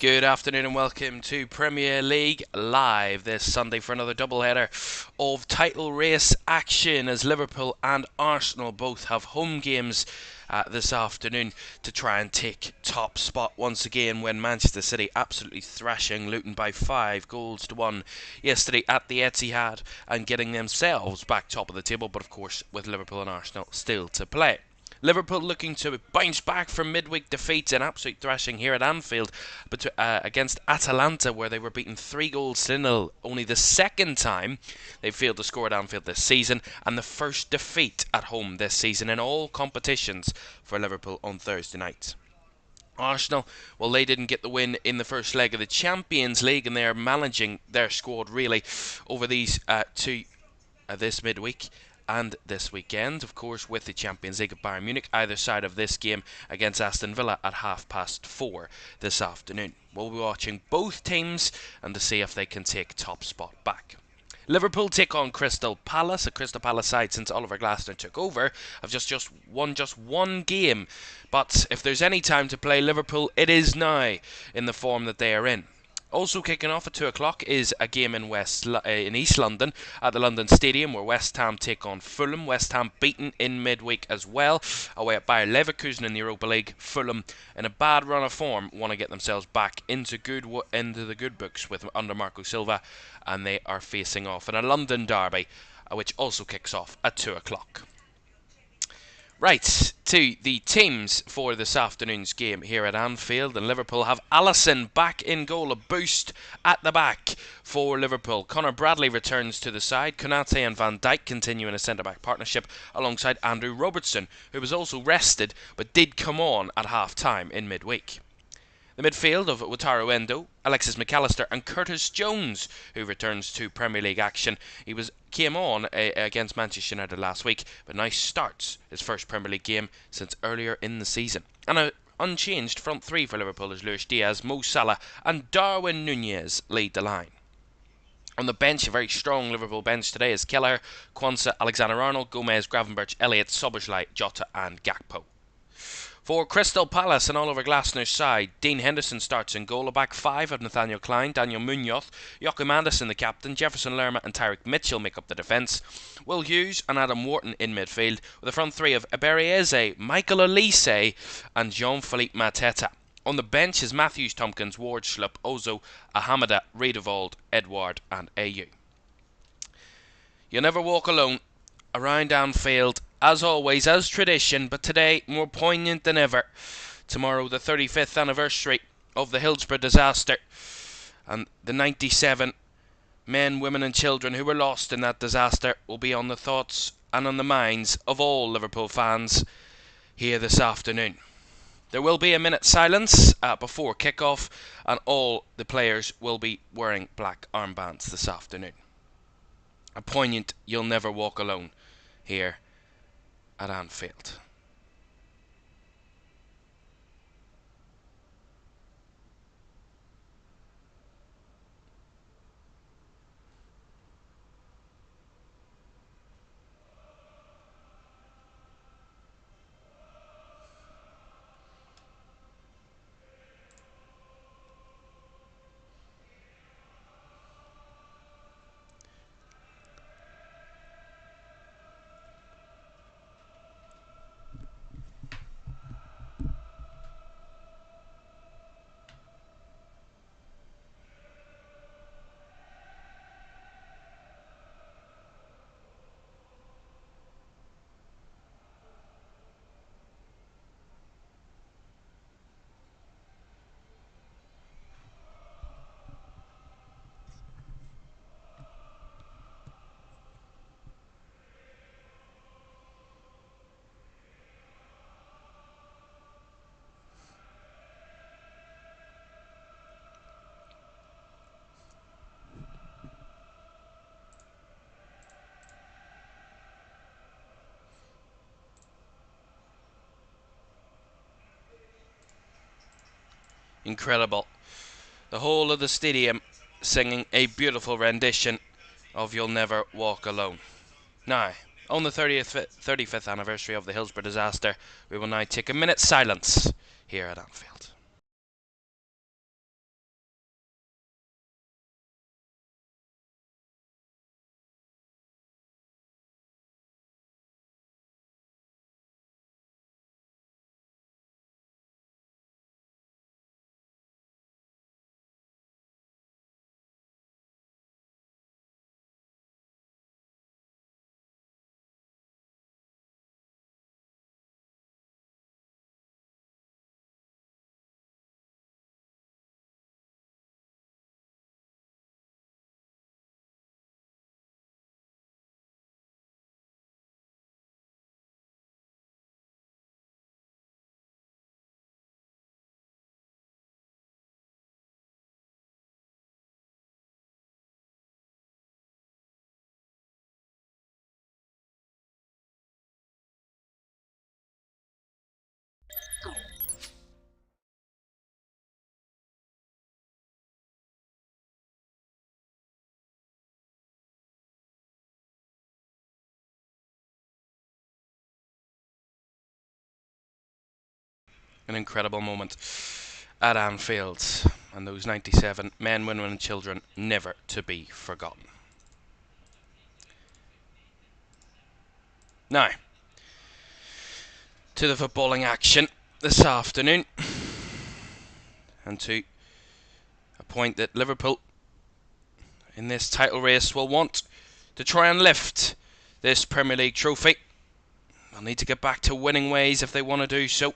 Good afternoon and welcome to Premier League Live this Sunday for another doubleheader of title race action as Liverpool and Arsenal both have home games this afternoon to try and take top spot once again when Manchester City absolutely thrashing Luton by 5-1 yesterday at the Etihad and getting themselves back top of the table, but of course with Liverpool and Arsenal still to play. Liverpool looking to bounce back from midweek defeats and absolute thrashing here at Anfield against Atalanta, where they were beaten 3-0, only the second time they failed to score at Anfield this season, and the first defeat at home this season in all competitions for Liverpool on Thursday night. Arsenal, well, they didn't get the win in the first leg of the Champions League, and they're managing their squad really over these this midweek and this weekend, of course, with the Champions League of Bayern Munich either side of this game against Aston Villa at 4:30 this afternoon. We'll be watching both teams and to see if they can take top spot back. Liverpool take on Crystal Palace, a Crystal Palace side since Oliver Glasner took over have just won one game, but if there's any time to play Liverpool, it is now in the form that they are in. Also kicking off at 2 o'clock is a game in East London at the London Stadium where West Ham take on Fulham. West Ham beaten in midweek as well, away at Bayer Leverkusen in the Europa League. Fulham, in a bad run of form, want to get themselves back into the good books under Marco Silva, and they are facing off in a London derby, which also kicks off at 2 o'clock. Right, to the teams for this afternoon's game here at Anfield, and Liverpool have Alisson back in goal, a boost at the back for Liverpool. Conor Bradley returns to the side. Konate and Van Dijk continue in a centre-back partnership alongside Andrew Robertson, who was also rested but did come on at half-time in midweek. The midfield of Wataru Endo, Alexis McAllister and Curtis Jones, who returns to Premier League action. He came on against Manchester United last week, but now starts his first Premier League game since earlier in the season. And an unchanged front three for Liverpool as Luis Diaz, Mo Salah and Darwin Núñez lead the line. On the bench, a very strong Liverpool bench today is Kelleher, Quansah, Alexander-Arnold, Gomez, Gravenberch, Elliott, Szoboszlai, Jota and Gakpo. For Crystal Palace and Oliver Glasner's side, Dean Henderson starts in goal, a back five of Nathaniel Klein, Daniel Munoz, Joachim Andersen the captain, Jefferson Lerma and Tyrick Mitchell make up the defence, Will Hughes and Adam Wharton in midfield, with a front three of Eberechi Eze, Michael Olise and Jean-Philippe Mateta. On the bench is Matthews, Tompkins, Ward, Schlupp, Ozo, Ahamada, Riedewald, Edouard and Ayew. You'll never walk alone around Anfield, as always, as tradition, but today more poignant than ever. Tomorrow, the 35th anniversary of the Hillsborough disaster, and the 97 men, women and children who were lost in that disaster will be on the thoughts and on the minds of all Liverpool fans here this afternoon. There will be a minute's silence before kick-off, and all the players will be wearing black armbands this afternoon. A poignant "You'll never walk alone" here at Anfield. Incredible. The whole of the stadium singing a beautiful rendition of "You'll Never Walk Alone." Now, on the 35th anniversary of the Hillsborough disaster, we will now take a minute's silence here at Anfield. An incredible moment at Anfield, and those 97 men, women and children never to be forgotten. Now, to the footballing action this afternoon, and to a point that Liverpool in this title race will want to try and lift this Premier League trophy. They'll need to get back to winning ways if they want to do so.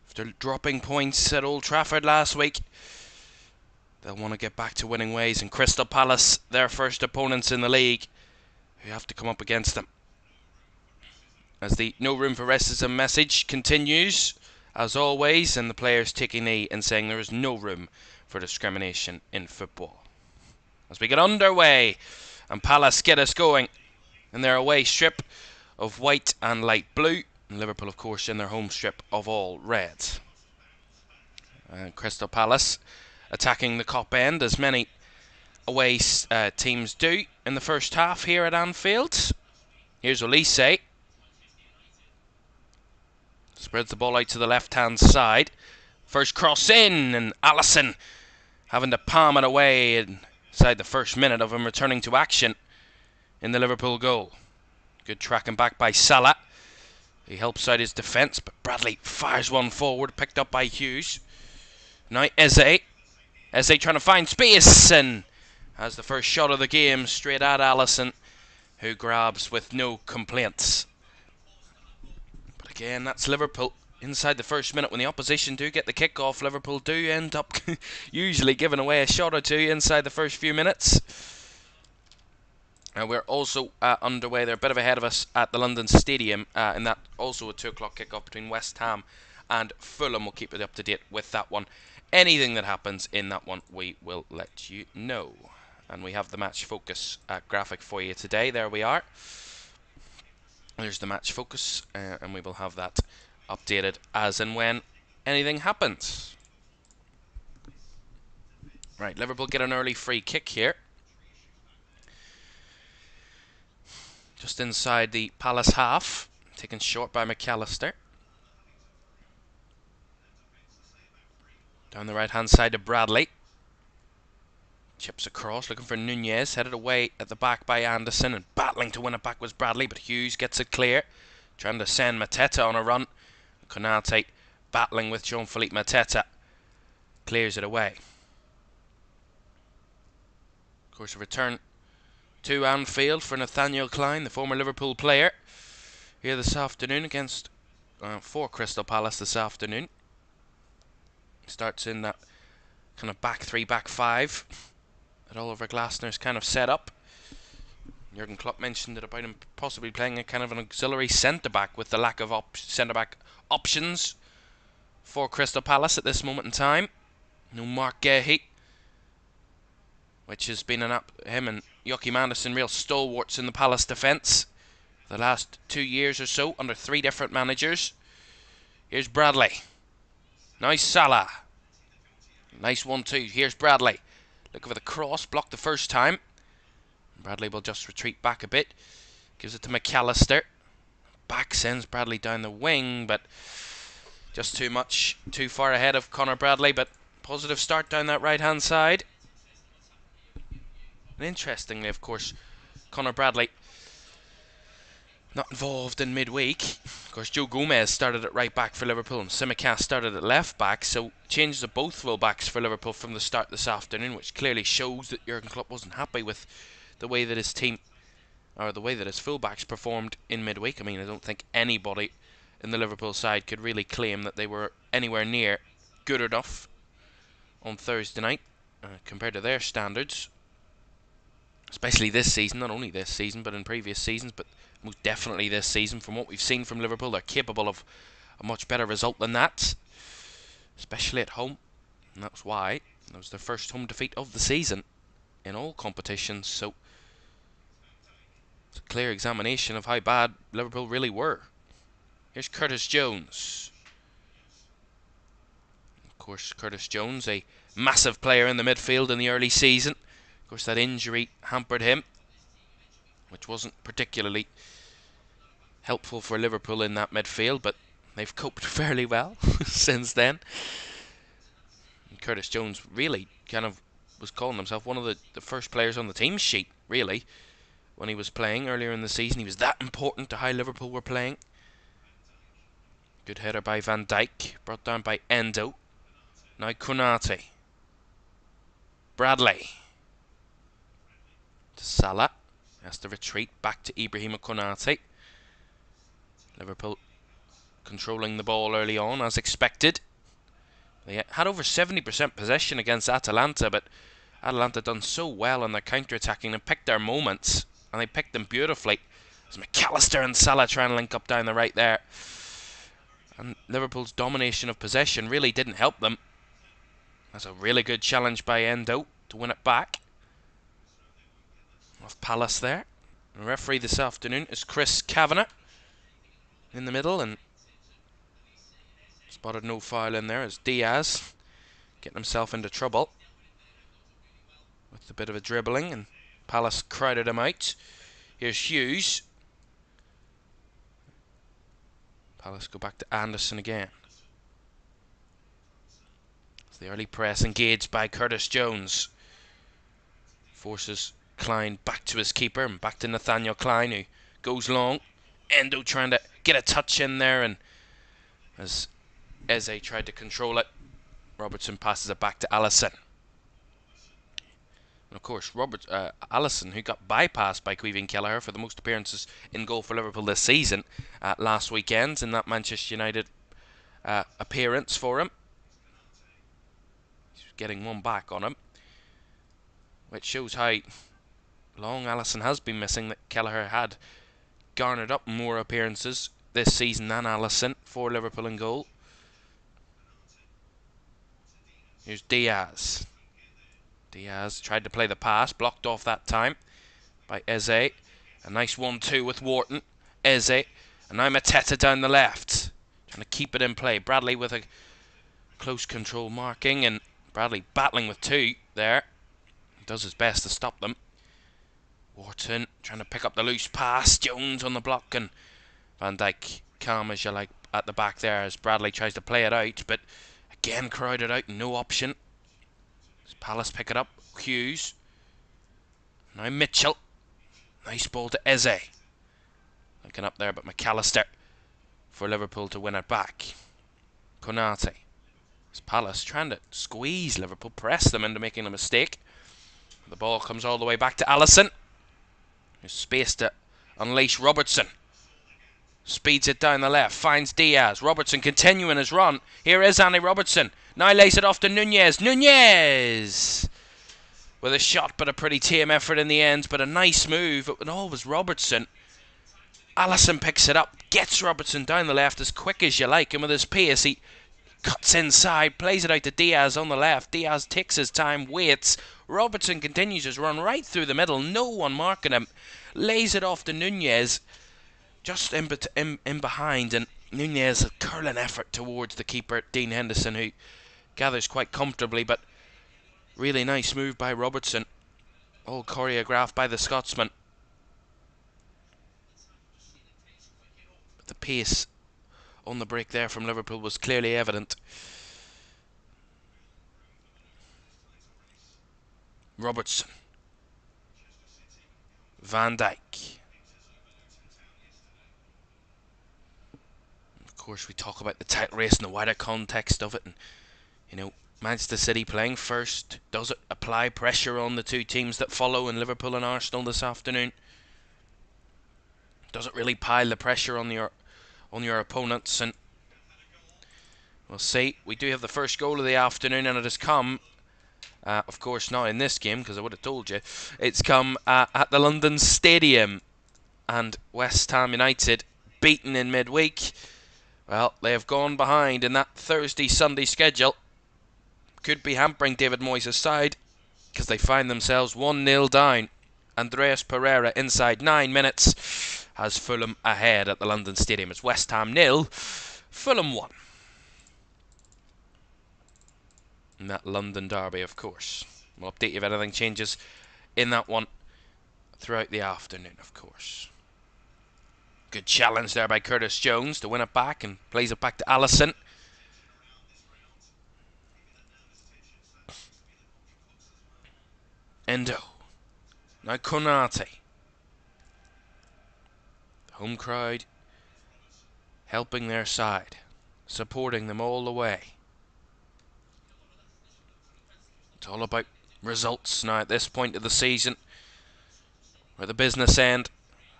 After dropping points at Old Trafford last week, they'll want to get back to winning ways. And Crystal Palace, their first opponents in the league, who have to come up against them. As the no room for racism message continues, as always, and the players taking knee and saying there is no room for discrimination in football. As we get underway, and Palace get us going in their away strip of white and light blue, and Liverpool, of course, in their home strip of all red. Crystal Palace attacking the Kop end, as many away teams do in the first half here at Anfield. Here's Olise. Spreads the ball out to the left-hand side. First cross in, and Alisson having to palm it away inside the first minute of him returning to action in the Liverpool goal. Good tracking back by Salah. He helps out his defence, but Bradley fires one forward, picked up by Hughes. Now Eze. Eze trying to find space, and has the first shot of the game straight at Alisson, who grabs with no complaints. But again, that's Liverpool. Inside the first minute, when the opposition do get the kick-off, Liverpool do end up usually giving away a shot or two inside the first few minutes. We're also underway. They're a bit of ahead of us at the London Stadium, and that also a 2 o'clock kick-off between West Ham and Fulham. We'll keep it up to date with that one. Anything that happens in that one, we will let you know. And we have the match focus graphic for you today. There we are. There's the match focus, and we will have that updated as and when anything happens. Right, Liverpool get an early free kick here. Just inside the Palace half, taken short by McAllister. Down the right-hand side to Bradley. Chips across, looking for Nunez. Headed away at the back by Anderson, and battling to win it back was Bradley, but Hughes gets it clear. Trying to send Mateta on a run. Konate battling with Jean-Philippe Mateta. Clears it away. Of course, a return to Anfield for Nathaniel Clyne, the former Liverpool player, here this afternoon against for Crystal Palace this afternoon. Starts in that kind of back three, back five that Oliver Glasner's kind of set up. Jurgen Klopp mentioned it about him possibly playing a kind of an auxiliary centre-back with the lack of centre-back options for Crystal Palace at this moment in time. No Mark Guehi, which has been him and Joachim Andersen real stalwarts in the Palace defence the last 2 years or so under 3 different managers. Here's Bradley. Nice Salah. Nice 1-2. Here's Bradley. Looking for the cross. Blocked the first time. Bradley will just retreat back a bit. Gives it to McAllister. Back sends Bradley down the wing, but just too much. Too far ahead of Connor Bradley, but positive start down that right-hand side. And interestingly, of course, Connor Bradley not involved in midweek. Of course, Joe Gomez started at right back for Liverpool and Tsimikas started at left back, so changes of both full backs for Liverpool from the start this afternoon, which clearly shows that Jurgen Klopp wasn't happy with the way that his team, or the way that his full backs performed in midweek. I mean, I don't think anybody in the Liverpool side could really claim that they were anywhere near good enough on Thursday night compared to their standards. Especially this season, not only this season, but in previous seasons, but most definitely this season. From what we've seen from Liverpool, they're capable of a much better result than that, especially at home. And that's why that was their first home defeat of the season in all competitions. So it's a clear examination of how bad Liverpool really were. Here's Curtis Jones. Of course, Curtis Jones, a massive player in the midfield in the early season. Of course, that injury hampered him, which wasn't particularly helpful for Liverpool in that midfield, but they've coped fairly well since then. And Curtis Jones really kind of was calling himself one of the first players on the team sheet, really, when he was playing earlier in the season. He was that important to how Liverpool were playing. Good header by Van Dijk, brought down by Endo. Now Konate. Bradley. To Salah. Has to retreat back to Ibrahima Konate. Liverpool controlling the ball early on, as expected. They had over 70% possession against Atalanta, but Atalanta done so well on their counter-attacking and picked their moments, and they picked them beautifully. As McAllister and Salah trying to link up down the right there. And Liverpool's domination of possession really didn't help them. That's a really good challenge by Endo to win it back. Off Palace there. The referee this afternoon is Chris Kavanagh in the middle, and spotted no foul in there as Diaz getting himself into trouble with a bit of a dribbling, and Palace crowded him out. Here's Hughes. Palace go back to Anderson again. As the early press engaged by Curtis Jones forces Klein back to his keeper and back to Nathaniel Klein, who goes long. Endo trying to get a touch in there, and as Eze tried to control it, Robertson passes it back to Alisson. And of course, Alisson, who got bypassed by Caoimhín Kelleher for the most appearances in goal for Liverpool this season, last weekend in that Manchester United appearance for him. He's getting one back on him, which shows how long Alisson has been missing, that Kelleher had garnered up more appearances this season than Alisson for Liverpool in goal. Here's Diaz. Diaz tried to play the pass, blocked off that time by Eze. A nice 1-2 with Wharton. Eze, and now Mateta down the left, trying to keep it in play. Bradley with a close control marking, and Bradley battling with two there. Does his best to stop them. Wharton trying to pick up the loose pass. Jones on the block, and Van Dijk calm as you like at the back there as Bradley tries to play it out, but again crowded out, no option. As Palace pick it up. Hughes. Now Mitchell. Nice ball to Eze. Looking up there, but McAllister for Liverpool to win it back. Konate. As Palace trying to squeeze Liverpool, press them into making a mistake. The ball comes all the way back to Alisson. There's space to unleash Robertson. Speeds it down the left, finds Diaz. Robertson continuing his run. Here is Andy Robertson. Now lays it off to Nunez. Nunez! With a shot, but a pretty tame effort in the end. But a nice move. It all was Robertson. Alisson picks it up. Gets Robertson down the left as quick as you like. And with his pace, he cuts inside. Plays it out to Diaz on the left. Diaz takes his time, waits. Robertson continues his run right through the middle. No one marking him. Lays it off to Nunez. Just in behind, and Nunez a curling effort towards the keeper, Dean Henderson, who gathers quite comfortably, but really nice move by Robertson. All choreographed by the Scotsman. But the pace on the break there from Liverpool was clearly evident. Robertson. Van Dijk. Of course, we talk about the title race and the wider context of it, and you know, Manchester City playing first. Does it apply pressure on the two teams that follow in Liverpool and Arsenal this afternoon? Does it really pile the pressure on your opponents? And we'll see. We do have the first goal of the afternoon, and it has come, of course, not in this game because I would have told you. It's come at the London Stadium, and West Ham United beaten in midweek. Well, they have gone behind in that Thursday-Sunday schedule. Could be hampering David Moyes' side because they find themselves 1-0 down. Andreas Pereira inside 9 minutes has Fulham ahead at the London Stadium. It's West Ham 0, Fulham 1. In that London derby, of course. We'll update you if anything changes in that one throughout the afternoon, of course. Good challenge there by Curtis Jones to win it back and plays it back to Allison. Endo. Now Konate. The home crowd helping their side, supporting them all the way. It's all about results now at this point of the season. Or the business end.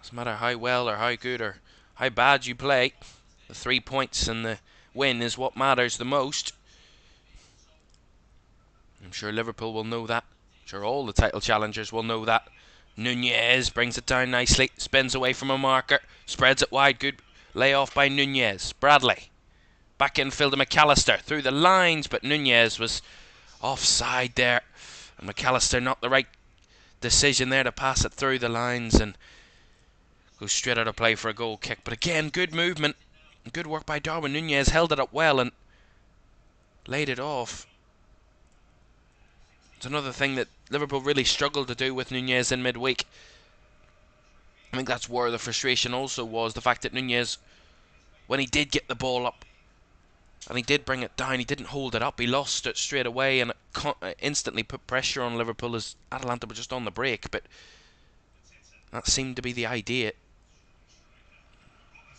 Doesn't matter how well or how good or how bad you play. The 3 points and the win is what matters the most. I'm sure Liverpool will know that. I'm sure all the title challengers will know that. Nunez brings it down nicely. Spins away from a marker. Spreads it wide. Good layoff by Nunez. Bradley. Back infield to McAllister. Through the lines, but Nunez was offside there. And McAllister not the right decision there to pass it through the lines and go straight out of play for a goal kick. But again, good movement. Good work by Darwin Nunez. Held it up well and laid it off. It's another thing that Liverpool really struggled to do with Nunez in midweek. I think that's where the frustration also was. The fact that Nunez, when he did get the ball up and he did bring it down, he didn't hold it up. He lost it straight away and it instantly put pressure on Liverpool as Atalanta were just on the break. But that seemed to be the idea. It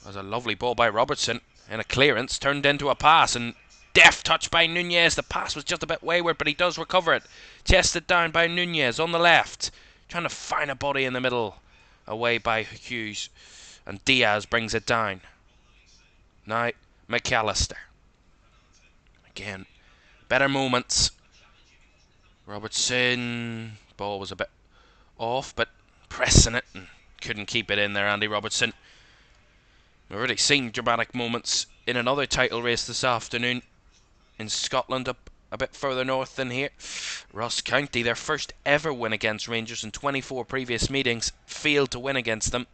was a lovely ball by Robertson and a clearance turned into a pass and deft touch by Nunez. The pass was just a bit wayward, but he does recover it. Chested down by Nunez on the left. Trying to find a body in the middle. Away by Hughes. And Diaz brings it down. Now McAllister. Again, better moments. Robertson. Ball was a bit off, but pressing it and couldn't keep it in there, Andy Robertson. We've already seen dramatic moments in another title race this afternoon. In Scotland, up a bit further north than here. Ross County, their first ever win against Rangers in 24 previous meetings, failed to win against them,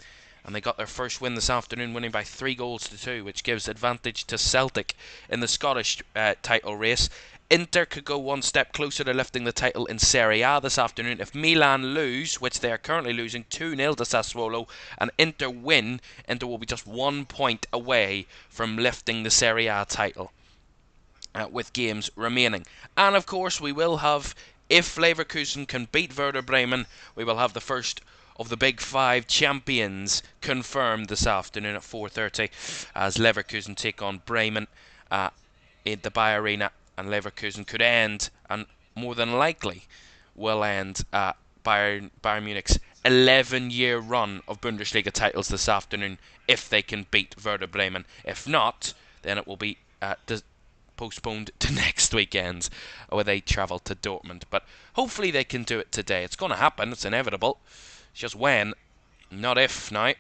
and they got their first win this afternoon, winning by 3-2, which gives advantage to Celtic in the Scottish title race. Inter could go one step closer to lifting the title in Serie A this afternoon if Milan lose, which they are currently losing 2-0 to Sassuolo, and Inter win. Inter will be just 1 point away from lifting the Serie A title. With games remaining. And of course we will have, if Leverkusen can beat Werder Bremen, we will have the first of the Big Five champions confirmed this afternoon at 4:30 as Leverkusen take on Bremen in the Bayer Arena, and Leverkusen could end, and more than likely will end Bayern Munich's 11-year run of Bundesliga titles this afternoon if they can beat Werder Bremen. If not, then it will be postponed to next weekend where they travel to Dortmund. But hopefully they can do it today. It's going to happen. It's inevitable. It's just when, not if now.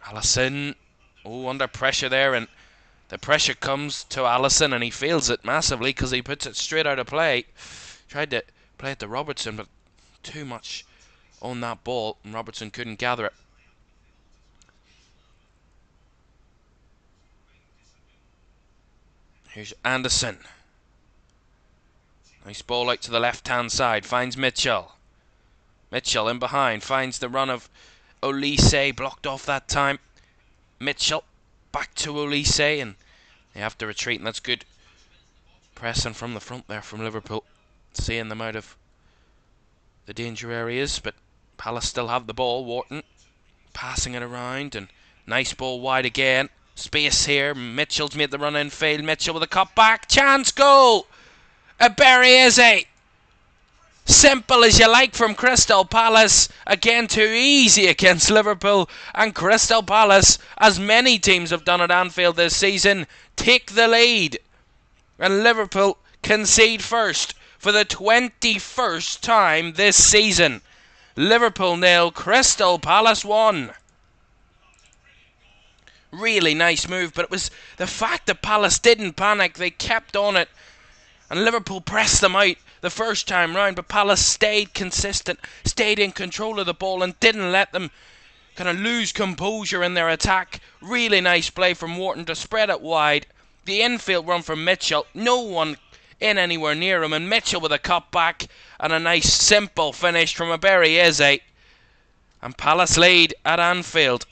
Allison, under pressure there, and the pressure comes to Allison and he feels it massively because he puts it straight out of play. Tried to play it to Robertson, but too much on that ball and Robertson couldn't gather it. Here's Anderson. Nice ball out to the left-hand side. Finds Mitchell. Mitchell in behind. Finds the run of Olise. Blocked off that time. Mitchell back to Olise. And they have to retreat. And that's good pressing from the front there from Liverpool. Seeing them out of the danger areas. But Palace still have the ball. Wharton passing it around. And nice ball wide again. Space here. Mitchell's made the run in, failed. Mitchell with a cut back. Chance, goal! Berriese. Simple as you like from Crystal Palace. Again, too easy against Liverpool. And Crystal Palace, as many teams have done at Anfield this season, take the lead. And Liverpool concede first for the 21st time this season. Liverpool 0, Crystal Palace 1. Really nice move, but it was the fact that Palace didn't panic. They kept on it, and Liverpool pressed them out the first time round, but Palace stayed consistent, stayed in control of the ball and didn't let them kind of lose composure in their attack. Really nice play from Wharton to spread it wide. The infield run from Mitchell, no one in anywhere near him, and Mitchell with a cut back and a nice simple finish from Berriese, and Palace lead at Anfield.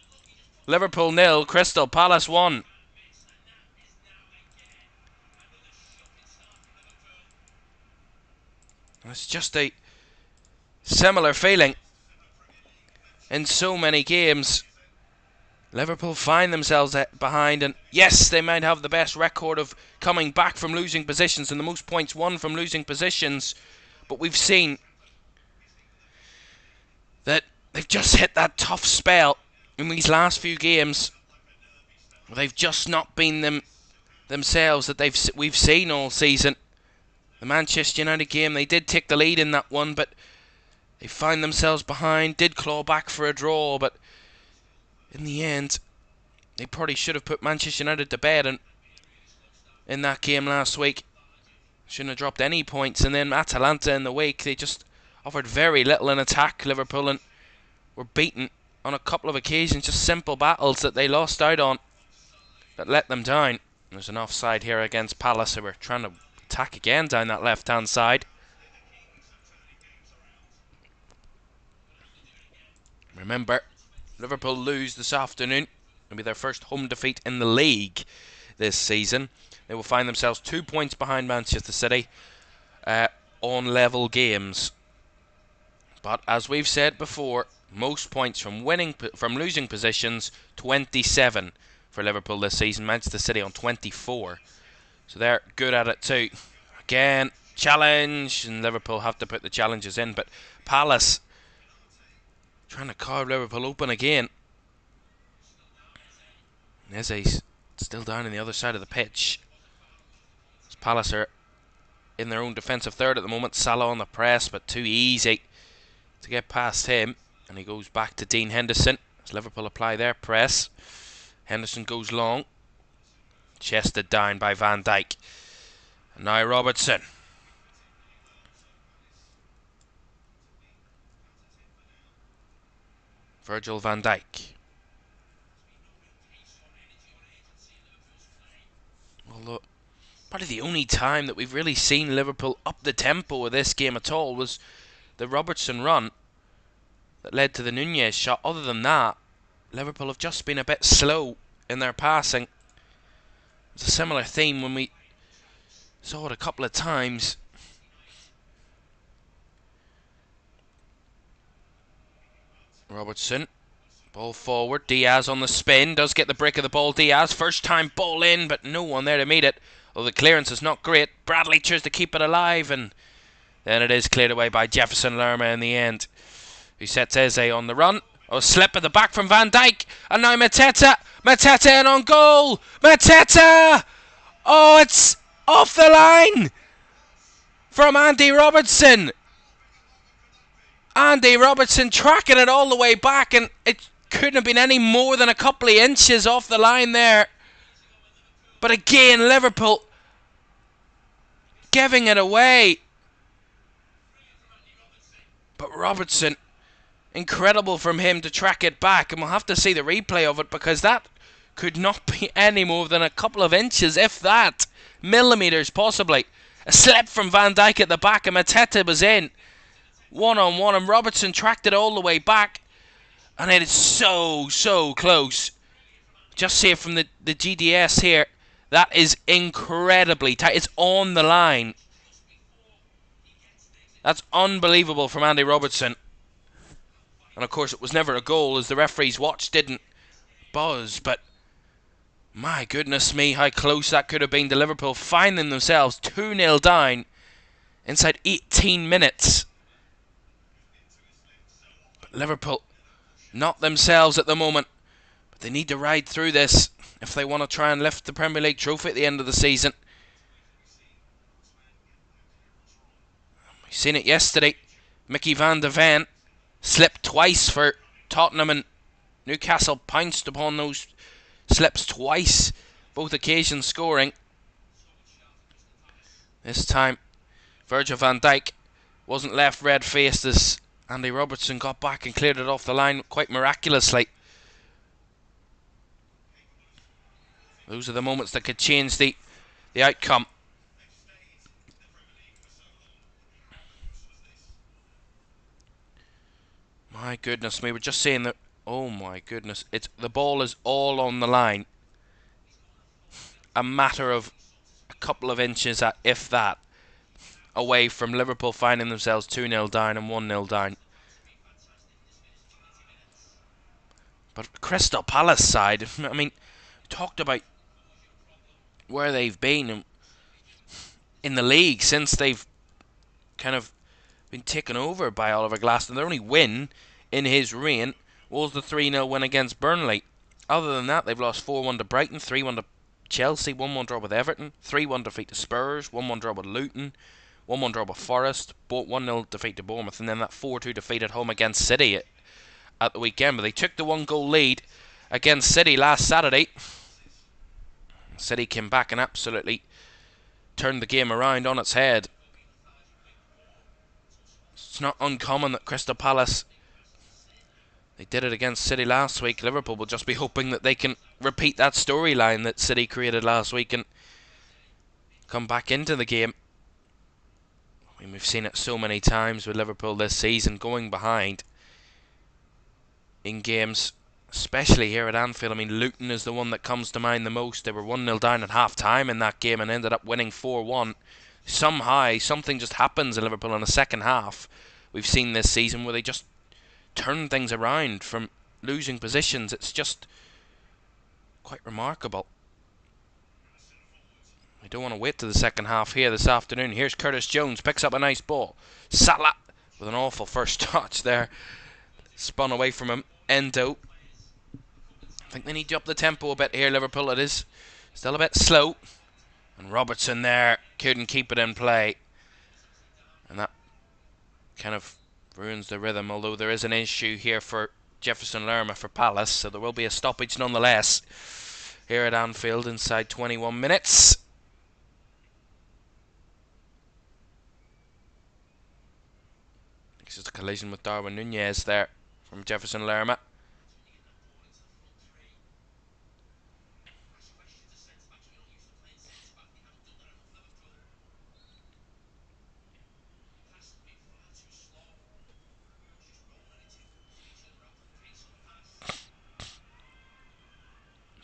Liverpool 0, Crystal Palace 1. It's just a similar feeling in so many games. Liverpool find themselves behind, and yes, they might have the best record of coming back from losing positions and the most points won from losing positions, but we've seen that they've just hit that tough spell in these last few games. They've just not been themselves that we've seen all season. The Manchester United game, they did take the lead in that one, but they find themselves behind, did claw back for a draw, but in the end, they probably should have put Manchester United to bed and in that game last week. Shouldn't have dropped any points. And then Atalanta in the wake, they just offered very little in attack, Liverpool, and were beaten on a couple of occasions. Just simple battles that they lost out on that let them down. There's an offside here against Palace, who were trying to attack again down that left-hand side. Remember, Liverpool lose this afternoon. It'll be their first home defeat in the league this season. They will find themselves 2 points behind Manchester City on level games. But as we've said before, most points from losing positions, 27 for Liverpool this season. Manchester City on 24. So they're good at it too. Again, challenge, and Liverpool have to put the challenges in. But Palace trying to carve Liverpool open again. Eze's still down on the other side of the pitch. Palace are in their own defensive third at the moment. Salah on the press, but too easy to get past him. And he goes back to Dean Henderson as Liverpool apply their press. Henderson goes long. Chested down by Van Dijk. And now Robertson. Virgil van Dijk. Although probably the only time that we've really seen Liverpool up the tempo of this game at all was the Robertson run that led to the Nunez shot. Other than that, Liverpool have just been a bit slow in their passing. It's a similar theme when we saw it a couple of times. Robertson, ball forward, Diaz on the spin, does get the break of the ball. Diaz, first time ball in, but no one there to meet it. Although the clearance is not great, Bradley tries to keep it alive, and then it is cleared away by Jefferson Lerma in the end, who sets Eze on the run. Oh, slip at the back from Van Dijk, and now Mateta in on goal. Mateta! Oh, it's off the line from Andy Robertson. Andy Robertson tracking it all the way back, and it couldn't have been any more than a couple of inches off the line there. But again, Liverpool giving it away. But Robertson, incredible from him to track it back, and we'll have to see the replay of it because that could not be any more than a couple of inches, if that, millimetres possibly. A slip from Van Dijk at the back, and Mateta was in. One-on-one, and Robertson tracked it all the way back, and it is so close. Just see it from the GDS here. That is incredibly tight. It's on the line. That's unbelievable from Andy Robertson. And of course it was never a goal, as the referee's watch didn't buzz, but my goodness me, how close that could have been to Liverpool finding themselves 2-0 down inside 18 minutes. But Liverpool not themselves at the moment, but they need to ride through this if they want to try and lift the Premier League trophy at the end of the season. We've seen it yesterday. Mickey van de Ven slipped twice for Tottenham, and Newcastle pounced upon those slips twice, both occasions scoring. This time Virgil van Dijk wasn't left red-faced as Andy Robertson got back and cleared it off the line quite miraculously. Those are the moments that could change the outcome. My goodness me, we're just seeing the Oh my goodness. The ball is all on the line. A matter of a couple of inches, if that, away from Liverpool finding themselves 2-0 down and 1-0 down. But Crystal Palace side, I mean, talked about where they've been in the league since they've kind of been taken over by Oliver Glaston. Their only win in his reign was the 3-0 win against Burnley. Other than that, they've lost 4-1 to Brighton, 3-1 to Chelsea, 1-1 draw with Everton, 3-1 defeat to Spurs, 1-1 draw with Luton, 1-1 draw with Forest, 1-0 defeat to Bournemouth, and then that 4-2 defeat at home against City at the weekend. But they took the 1-goal lead against City last Saturday. City came back and absolutely turned the game around on its head. It's not uncommon that Crystal Palace, they did it against City last week. Liverpool will just be hoping that they can repeat that storyline that City created last week and come back into the game. I mean, we've seen it so many times with Liverpool this season, going behind in games, especially here at Anfield. I mean, Luton is the one that comes to mind the most. They were 1-0 down at half-time in that game and ended up winning 4-1. Somehow, something just happens in Liverpool in the second half. We've seen this season where they just turn things around from losing positions. It's just quite remarkable. I don't want to wait to the second half here this afternoon. Here's Curtis Jones, picks up a nice ball. Salah with an awful first touch there. Spun away from him. Endo. I think they need to up the tempo a bit here, Liverpool. It is still a bit slow. And Robertson there couldn't keep it in play. And that kind of ruins the rhythm, although there is an issue here for Jefferson Lerma for Palace, so there will be a stoppage nonetheless here at Anfield inside 21 minutes. This is a collision with Darwin Nunez there from Jefferson Lerma.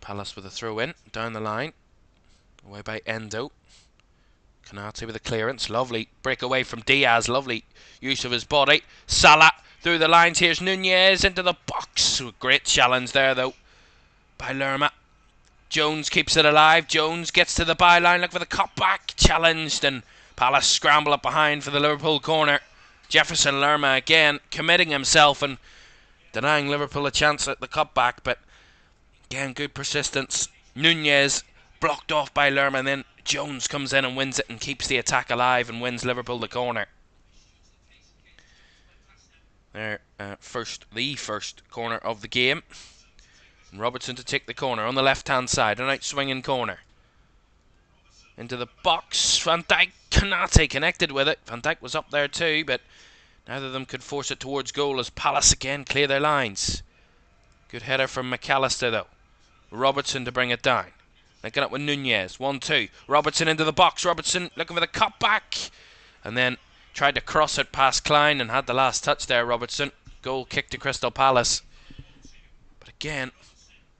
Palace with a throw in, down the line, away by Endo. Konate with a clearance, lovely breakaway from Diaz, lovely use of his body. Salah through the lines, here's Nunez into the box. Great challenge there though by Lerma. Jones keeps it alive, Jones gets to the byline, look for the cutback, challenged, and Palace scramble up behind for the Liverpool corner. Jefferson Lerma again committing himself and denying Liverpool a chance at the cutback, but again, good persistence. Nunez blocked off by Lerma, and then Jones comes in and wins it and keeps the attack alive and wins Liverpool the corner. There, the first corner of the game. And Robertson to take the corner on the left-hand side, an out-swinging corner. Into the box, Van Dijk, Konate connected with it. Van Dijk was up there too, but neither of them could force it towards goal as Palace again clear their lines. Good header from McAllister though. Robertson to bring it down. Linking up with Nunez. 1-2. Robertson into the box. Robertson looking for the cutback. And then tried to cross it past Klein and had the last touch there, Robertson. Goal kick to Crystal Palace. But again,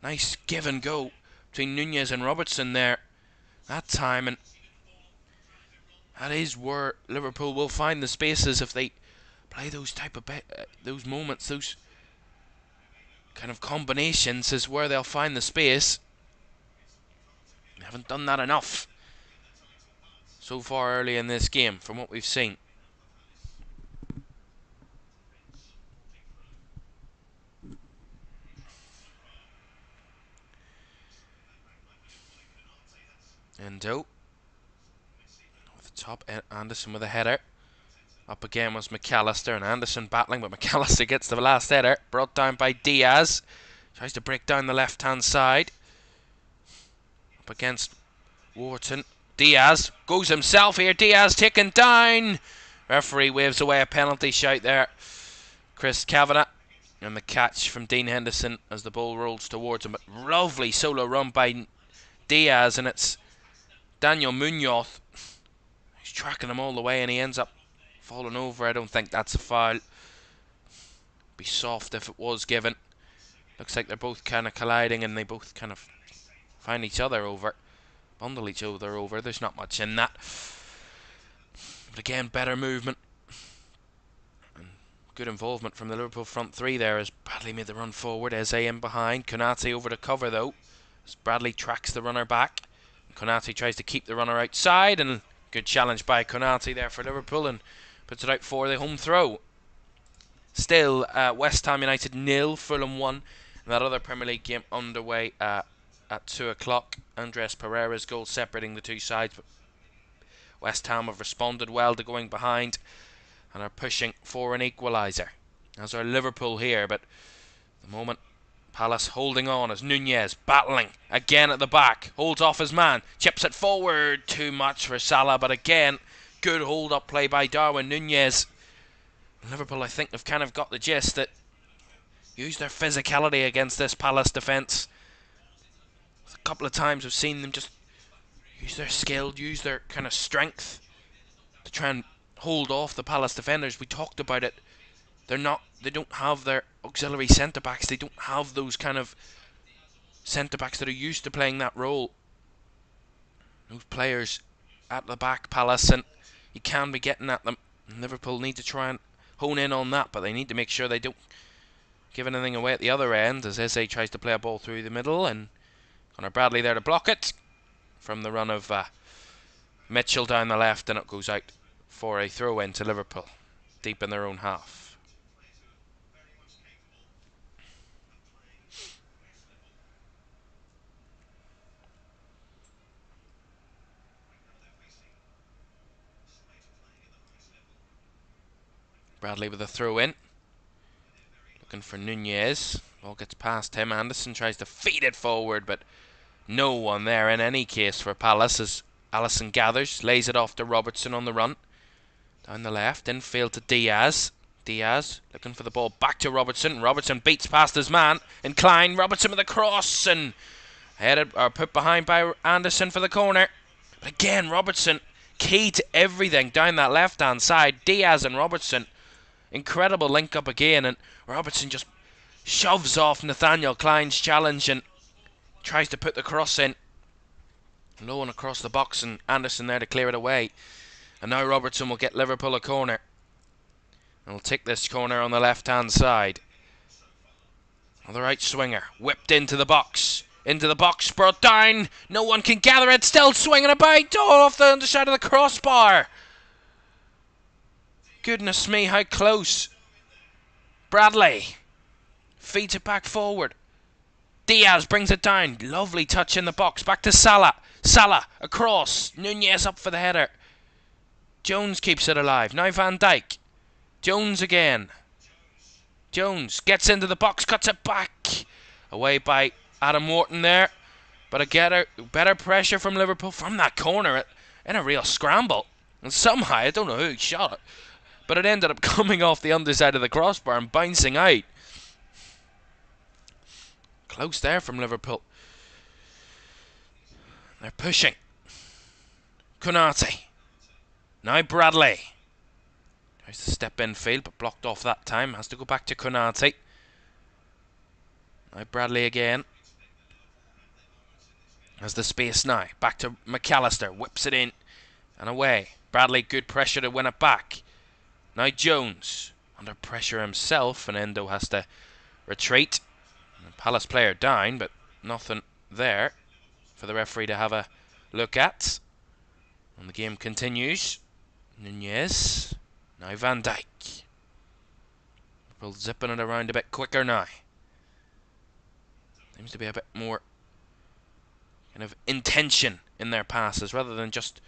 nice give and go between Nunez and Robertson there that time. And that is where Liverpool will find the spaces if they play those type of those moments, those kind of combinations is where they'll find the space. They haven't done that enough so far early in this game from what we've seen. Endo with the top, Anderson with a header. Up again was McAllister, and Anderson battling, but McAllister gets the last header. Brought down by Diaz. Tries to break down the left-hand side. Up against Wharton. Diaz goes himself here. Diaz taken down. Referee waves away a penalty shout there. Chris Kavanagh. And the catch from Dean Henderson as the ball rolls towards him. But lovely solo run by Diaz, and it's Daniel Munoz. He's tracking him all the way, and he ends up falling over. I don't think that's a foul. Be soft if it was given. Looks like they're both kind of colliding and they both kind of find each other over. Bundle each other over. There's not much in that. But again, better movement. And good involvement from the Liverpool front three there as Bradley made the run forward. Eze in behind. Konate over to cover though. As Bradley tracks the runner back. Konate tries to keep the runner outside. And good challenge by Konate there for Liverpool. And puts it out for the home throw. Still, West Ham United 0, Fulham 1. And that other Premier League game underway at 2 o'clock. Andres Pereira's goal separating the two sides. But West Ham have responded well to going behind and are pushing for an equaliser. As are Liverpool here, but at the moment Palace holding on as Nunez battling again at the back. Holds off his man, chips it forward. Too much for Salah, but again, good hold-up play by Darwin Nunez. Liverpool, I think, have kind of got the gist that use their physicality against this Palace defence. A couple of times I've seen them just use their skill, use their kind of strength to try and hold off the Palace defenders. We talked about it. They don't have their auxiliary centre-backs. They don't have those kind of centre-backs that are used to playing that role. Those players at the back, Palace, and you can be getting at them. And Liverpool need to try and hone in on that, but they need to make sure they don't give anything away at the other end as Eze tries to play a ball through the middle, and Conor Bradley there to block it from the run of Mitchell down the left, and it goes out for a throw-in to Liverpool deep in their own half. Bradley with a throw-in. Looking for Nunez. Ball gets past him. Anderson tries to feed it forward, but no one there in any case for Palace as Alisson gathers. Lays it off to Robertson on the run. Down the left. Infield to Diaz. Diaz looking for the ball back to Robertson. Robertson beats past his man. Incline. Robertson with a cross and headed or put behind by Anderson for the corner. But again, Robertson key to everything down that left-hand side. Diaz and Robertson. Incredible link up again, and Robertson just shoves off Nathaniel Klein's challenge and tries to put the cross in. Low and across the box, and Anderson there to clear it away. And now Robertson will get Liverpool a corner. And will take this corner on the left-hand side. On the right swinger, whipped into the box. Into the box, brought down. No one can gather it, still swinging about. Oh, off the underside of the crossbar. Goodness me, how close. Bradley feeds it back forward. Diaz brings it down. Lovely touch in the box. Back to Salah. Salah across. Nunez up for the header. Jones keeps it alive. Now Van Dijk. Jones again. Jones gets into the box. Cuts it back. Away by Adam Wharton there. But a better pressure from Liverpool from that corner in a real scramble. And somehow, I don't know who shot it, but it ended up coming off the underside of the crossbar and bouncing out. Close there from Liverpool. They're pushing. Konate. Now Bradley. Tries to step in field, but blocked off that time. Has to go back to Konate. Now Bradley again. Has the space now. Back to McAllister. Whips it in and away. Bradley, good pressure to win it back. Now Jones, under pressure himself, and Endo has to retreat. The Palace player down, but nothing there for the referee to have a look at. And the game continues. Nunez, now Van Dijk. Liverpool zipping it around a bit quicker now. Seems to be a bit more kind of intention in their passes rather than just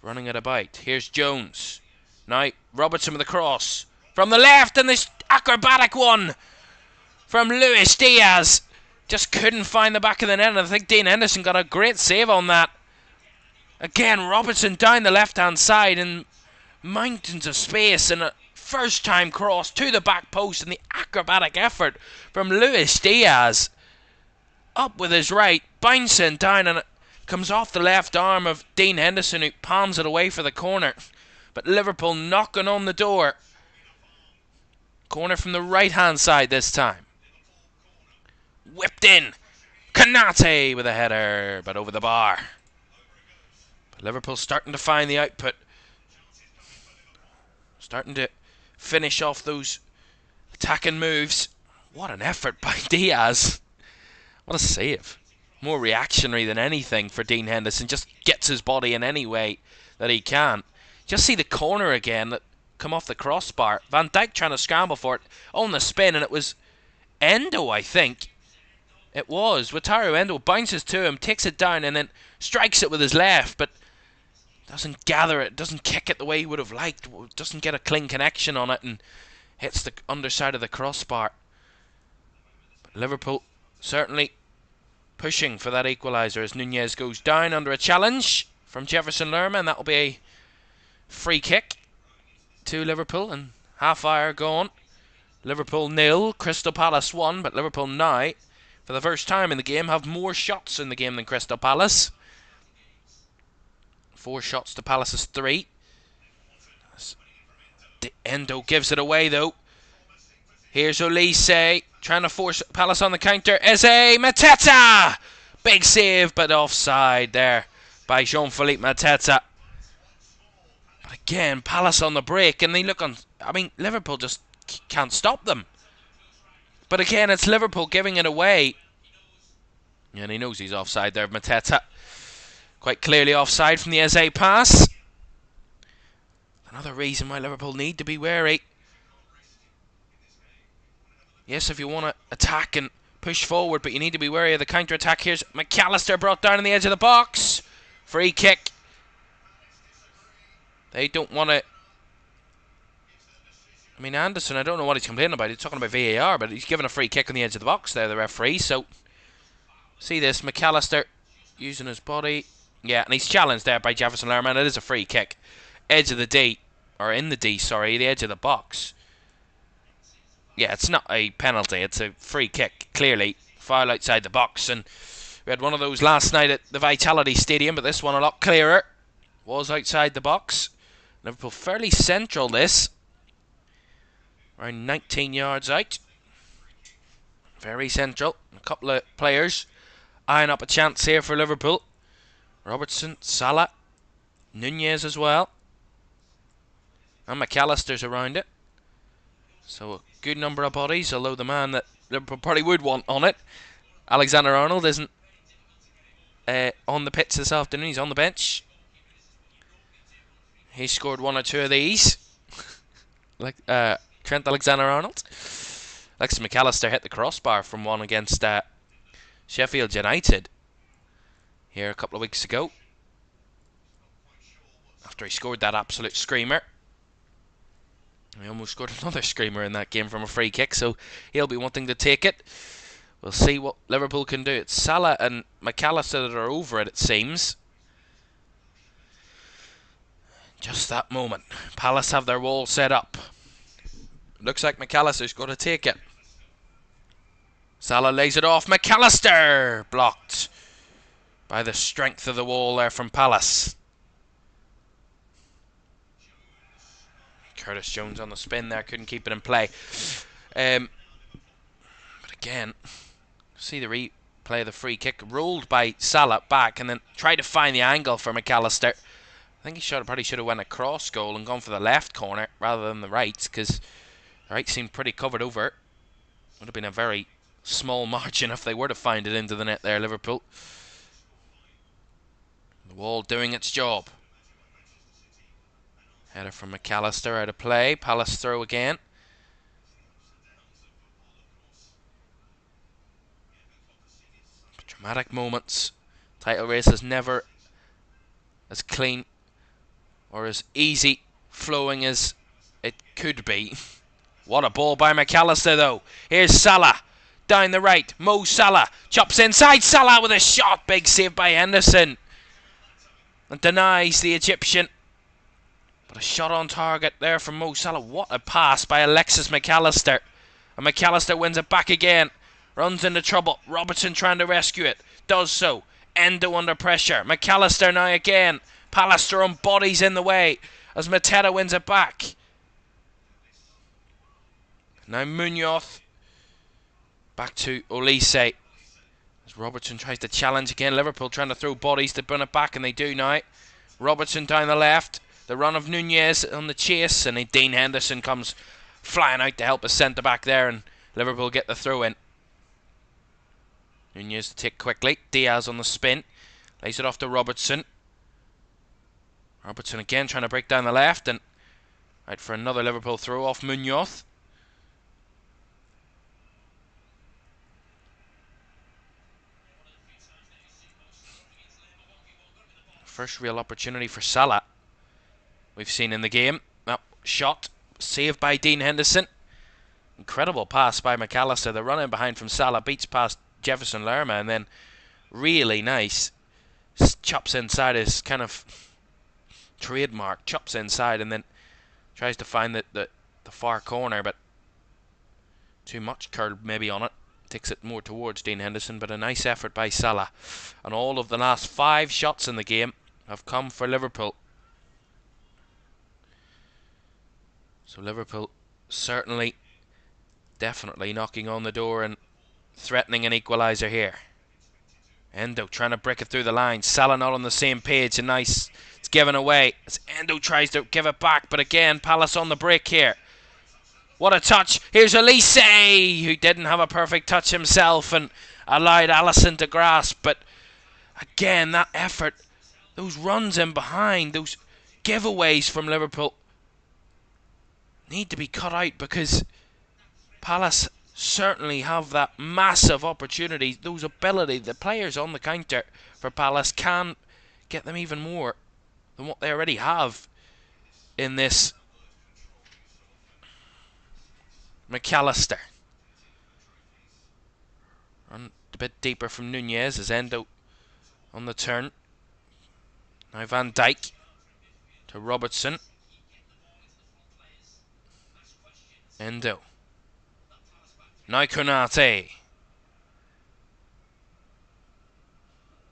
running it about. Here's Jones. Now, Robertson with a cross from the left, and this acrobatic one from Luis Diaz. Just couldn't find the back of the net, and I think Dean Henderson got a great save on that. Again, Robertson down the left-hand side in mountains of space, and a first-time cross to the back post, and the acrobatic effort from Luis Diaz. Up with his right, bouncing down, and it comes off the left arm of Dean Henderson, who palms it away for the corner. But Liverpool knocking on the door. Corner from the right-hand side this time. whipped in. Konate with a header, but over the bar. But Liverpool starting to find the output. Starting to finish off those attacking moves. What an effort by Diaz. What a save. More reactionary than anything for Dean Henderson. Just gets his body in any way that he can. Just see the corner again that come off the crossbar. Van Dijk trying to scramble for it on the spin, and it was Endo, I think. It was. Wataru Endo bounces to him, takes it down, and then strikes it with his left, but doesn't gather it, doesn't kick it the way he would have liked, doesn't get a clean connection on it, and hits the underside of the crossbar. But Liverpool certainly pushing for that equaliser as Nunez goes down under a challenge from Jefferson Lerma, and that'll be a free kick to Liverpool, and half hour gone. Liverpool 0, Crystal Palace 1, but Liverpool now, for the first time in the game, have more shots in the game than Crystal Palace. 4 shots to Palace's 3. Endo gives it away though. Here's Olise trying to force Palace on the counter. Eze Mateta! Big save, but offside there by Jean-Philippe Mateta. But again, Palace on the break, and they look on. I mean, Liverpool just can't stop them. But again, it's Liverpool giving it away. And he knows he's offside there, Mateta. Quite clearly offside from the Eze pass. Another reason why Liverpool need to be wary. Yes, if you want to attack and push forward, but you need to be wary of the counter-attack. Here's McAllister brought down on the edge of the box. Free kick. They don't want to. I mean, Anderson, I don't know what he's complaining about. He's talking about VAR, but he's given a free kick on the edge of the box there, the referee. So, see this, McAllister using his body. Yeah, and he's challenged there by Jefferson Lerma, and it is a free kick. Edge of the D, or in the D, sorry, the edge of the box. Yeah, it's not a penalty, it's a free kick, clearly. Foul outside the box, and we had one of those last night at the Vitality Stadium, but this one a lot clearer. Was outside the box. Liverpool fairly central this. Around 19 yards out. Very central. A couple of players eyeing up a chance here for Liverpool. Robertson, Salah, Nunez as well. And McAllister's around it. So a good number of bodies, although the man that Liverpool probably would want on it, Alexander-Arnold, isn't on the pitch this afternoon. He's on the bench. He scored 1 or 2 of these. Like Trent Alexander-Arnold. Alexis McAllister hit the crossbar from one against Sheffield United here a couple of weeks ago, after he scored that absolute screamer. He almost scored another screamer in that game from a free kick, so he'll be wanting to take it. We'll see what Liverpool can do. It's Salah and McAllister that are over it seems. Just that moment. Palace have their wall set up. Looks like McAllister's going to take it. Salah lays it off. McAllister blocked by the strength of the wall there from Palace. Curtis Jones on the spin there, couldn't keep it in play. But again, see the replay of the free kick, rolled by Salah back and then tried to find the angle for McAllister. I think he probably should have went across goal and gone for the left corner rather than the right, because the right seemed pretty covered over. Would have been a very small margin if they were to find it into the net there, Liverpool. The wall doing its job. Header from McAllister out of play. Palace throw again. Dramatic moments. Title race is never as clean or as easy flowing as it could be. What a ball by McAllister though. Here's Salah. Down the right. Mo Salah. Chops inside. Salah with a shot. Big save by Henderson. And denies the Egyptian. But a shot on target there from Mo Salah. What a pass by Alexis McAllister. And McAllister wins it back again. Runs into trouble. Robertson trying to rescue it. Does so. Endo under pressure. McAllister now again. Palace throwing bodies in the way as Mateta wins it back. Now Munoz. Back to Olise. As Robertson tries to challenge again, Liverpool trying to throw bodies to bring it back, and they do now. Robertson down the left, the run of Nunez on the chase, and Dean Henderson comes flying out to help his centre-back there, and Liverpool get the throw in. Nunez to take quickly, Diaz on the spin, lays it off to Robertson. Robertson again trying to break down the left, and out for another Liverpool throw off Munoz. First real opportunity for Salah we've seen in the game. That shot saved by Dean Henderson. Incredible pass by McAllister. The run in behind from Salah beats past Jefferson Lerma, and then really nice chops inside his kind of trademark. Chops inside and then tries to find the far corner, but too much curl maybe on it. Takes it more towards Dean Henderson, but a nice effort by Salah. And all of the last 5 shots in the game have come for Liverpool. So Liverpool certainly, definitely knocking on the door and threatening an equaliser here. Endo trying to break it through the line. Salah not on the same page, and nice. It's given away as Endo tries to give it back, but again, Palace on the break here. What a touch. Here's Elise, who didn't have a perfect touch himself and allowed Alisson to grasp. But again, that effort, those runs in behind, those giveaways from Liverpool need to be cut out, because Palace certainly have that massive opportunity. Those ability, the players on the counter for Palace can get them even more than what they already have in this. McAllister. Run a bit deeper from Nunez as Endo on the turn. Now Van Dijk to Robertson. Endo. Now Konate.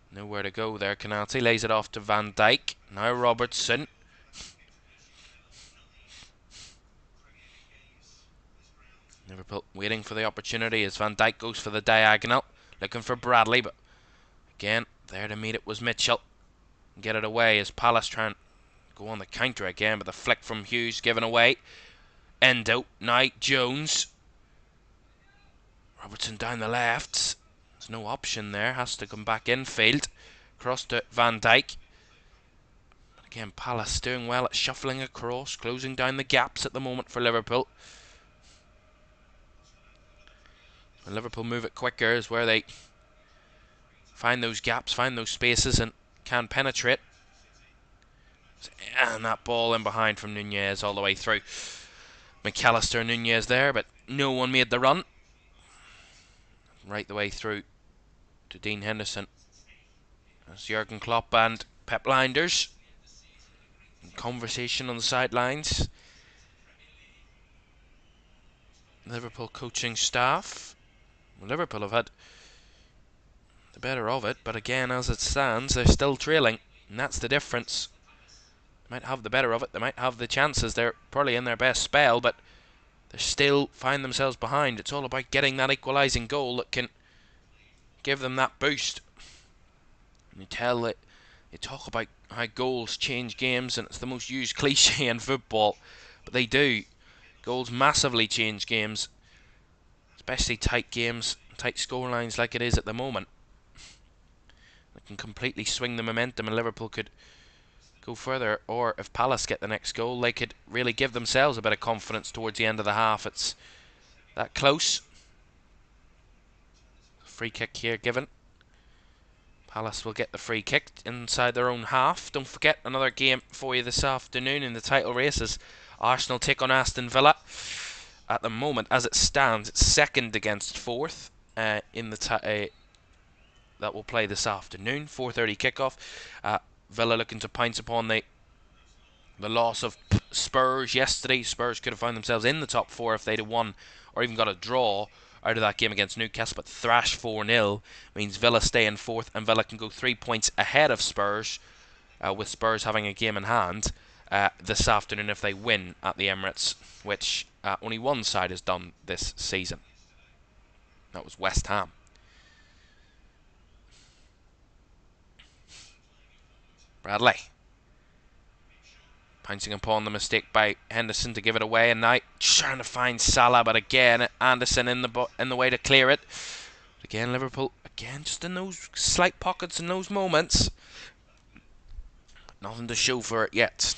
Nowhere to go there. Konate lays it off to Van Dijk. Now Robertson. Liverpool waiting for the opportunity as Van Dijk goes for the diagonal, looking for Bradley, but again, there to meet it was Mitchell. Get it away as Palace trying to go on the counter again, but the flick from Hughes given away. Endo, now Jones. Robertson down the left. There's no option there, has to come back infield. Cross to Van Dijk. But again, Palace doing well at shuffling across, closing down the gaps at the moment for Liverpool. When Liverpool move it quicker is where they find those gaps, find those spaces, and can penetrate. And that ball in behind from Nunez all the way through. McAllister and Nunez there, but no one made the run. Right the way through to Dean Henderson. As Jurgen Klopp and Pep Linders in conversation on the sidelines. Liverpool coaching staff. Liverpool have had the better of it, but again, as it stands, they're still trailing, and that's the difference. They might have the better of it, they might have the chances, they're probably in their best spell, but they still find themselves behind. It's all about getting that equalising goal that can give them that boost. And you tell it, you talk about how goals change games, and it's the most used cliche in football, but they do. Goals massively change games, especially tight games, tight scorelines like it is at the moment. It can completely swing the momentum, and Liverpool could go further, or if Palace get the next goal, they could really give themselves a bit of confidence towards the end of the half. It's that close. Free kick here given. Palace will get the free kick inside their own half. Don't forget, another game for you this afternoon in the title races. Arsenal take on Aston Villa. At the moment, as it stands, it's second against fourth in the that will play this afternoon. 4:30 kickoff. Villa looking to pounce upon the loss of Spurs yesterday. Spurs could have found themselves in the top 4 if they'd have won or even got a draw out of that game against Newcastle, but thrash 4-0 means Villa stay in fourth, and Villa can go 3 points ahead of Spurs, with Spurs having a game in hand this afternoon if they win at the Emirates, which only one side has done this season. That was West Ham. Bradley. Pouncing upon the mistake by Henderson to give it away, and now trying to find Salah, but again Anderson in the way to clear it. Again Liverpool, again just in those slight pockets in those moments. Nothing to show for it yet.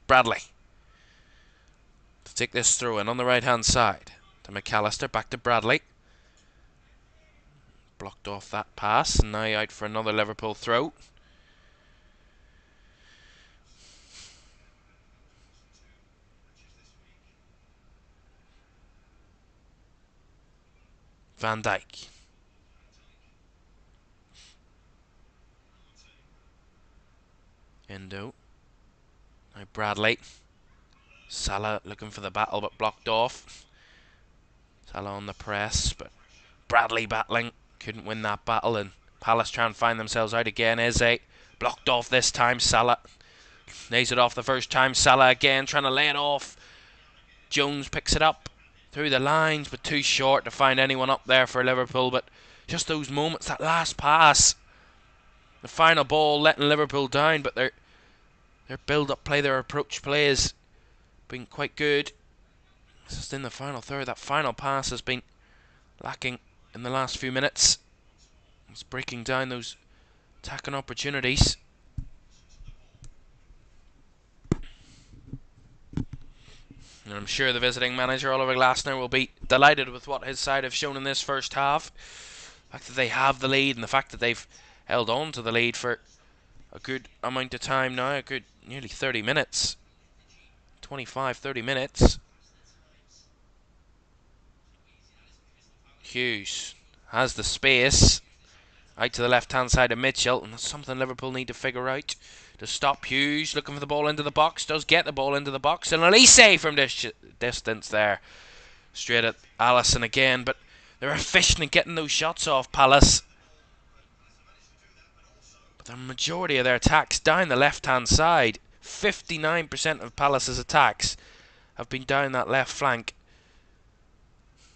Bradley to take this through in on the right hand side to McAllister, back to Bradley. Blocked off that pass, and now out for another Liverpool throw. Van Dijk. Endo. Now Bradley. Salah looking for the battle but blocked off. Salah on the press, but Bradley battling. Couldn't win that battle, and Palace try and find themselves out again. Eze blocked off this time. Salah lays it off the first time. Salah again trying to lay it off. Jones picks it up through the lines, but too short to find anyone up there for Liverpool. But just those moments, that last pass, the final ball letting Liverpool down, but their build-up play, their approach play has been quite good. Just in the final third, that final pass has been lacking in the last few minutes. It's breaking down those attacking opportunities. And I'm sure the visiting manager, Oliver Glasner, will be delighted with what his side have shown in this first half. The fact that they have the lead, and the fact that they've held on to the lead for a good amount of time now, a good nearly 30 minutes. 25-30 minutes. Hughes has the space out to the left hand side of Mitchell, and that's something Liverpool need to figure out to stop Hughes. Looking for the ball into the box, does get the ball into the box, and Elise from this distance there, straight at Alisson again. But they're efficient in getting those shots off, Palace. But the majority of their attacks down the left hand side, 59% of Palace's attacks have been down that left flank.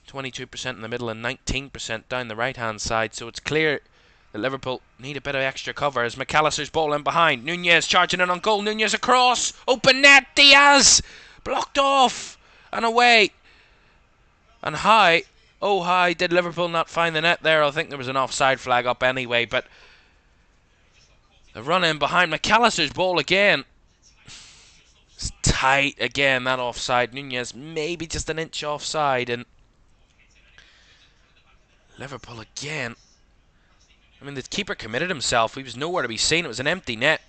22% in the middle and 19% down the right hand side. So it's clear that Liverpool need a bit of extra cover as McAllister's ball in behind. Nunez charging in on goal. Nunez across. Open net. Diaz blocked off and away. And high. Oh, high. Did Liverpool not find the net there? I think there was an offside flag up anyway. But the run in behind McAllister's ball again. It's tight again, that offside. Nunez maybe just an inch offside, and Liverpool again. I mean, the keeper committed himself. He was nowhere to be seen. It was an empty net.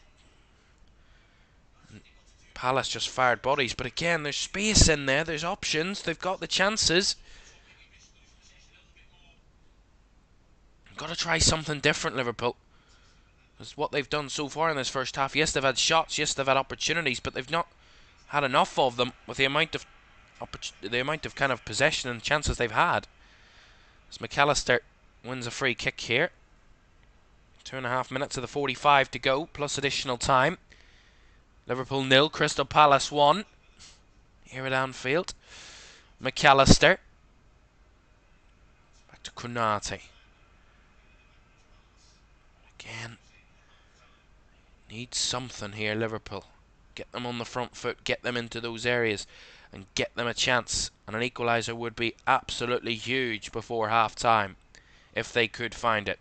And Palace just fired bodies. But again, there's space in there. There's options. They've got the chances. Got to try something different, Liverpool. That's what they've done so far in this first half. Yes, they've had shots. Yes, they've had opportunities. But they've not had enough of them with the amount of kind of possession and chances they've had. As McAllister wins a free kick here. 2.5 minutes of the 45 to go, plus additional time. Liverpool 0, Crystal Palace 1. Here at Anfield. McAllister. Back to Konate. Again. Need something here, Liverpool. Get them on the front foot, get them into those areas, and get them a chance. And an equaliser would be absolutely huge before half-time, if they could find it.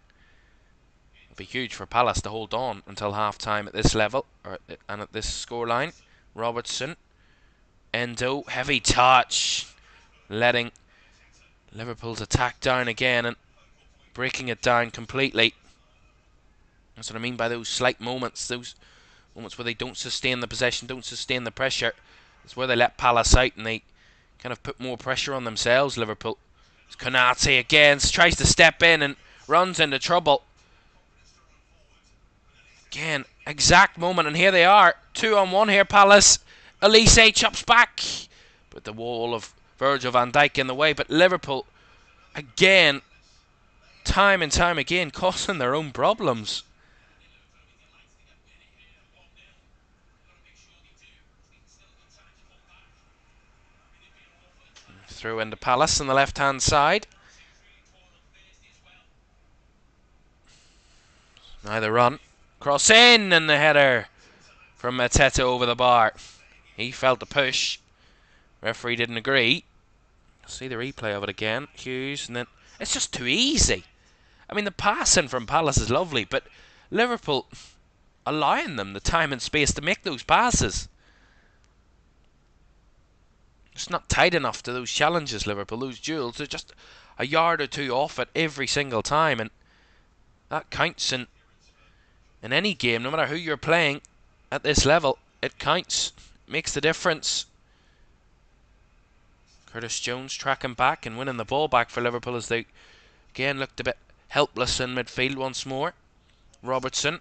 It would be huge for Palace to hold on until half-time at this level, and at this scoreline. Robertson, Endo, heavy touch, letting Liverpool's attack down again and breaking it down completely. That's what I mean by those slight moments, those moments where they don't sustain the possession, don't sustain the pressure. It's where they let Palace out and they kind of put more pressure on themselves, Liverpool. It's Konate again, tries to step in and runs into trouble. Again, exact moment, and here they are. 2-on-1 here, Palace. Elise chops back. But the wall of Virgil van Dijk in the way. But Liverpool, again, time and time again, causing their own problems. Through into Palace on the left-hand side. Now the run. Cross in, and the header from Mateta over the bar. He felt the push. Referee didn't agree. See the replay of it again. Hughes, and then it's just too easy. I mean, the passing from Palace is lovely, but Liverpool allowing them the time and space to make those passes. It's not tight enough to those challenges, Liverpool. Those duels, they're just a yard or two off it every single time, and that counts in any game, no matter who you're playing at this level. It counts, makes the difference. Curtis Jones tracking back and winning the ball back for Liverpool as they again looked a bit helpless in midfield once more. Robertson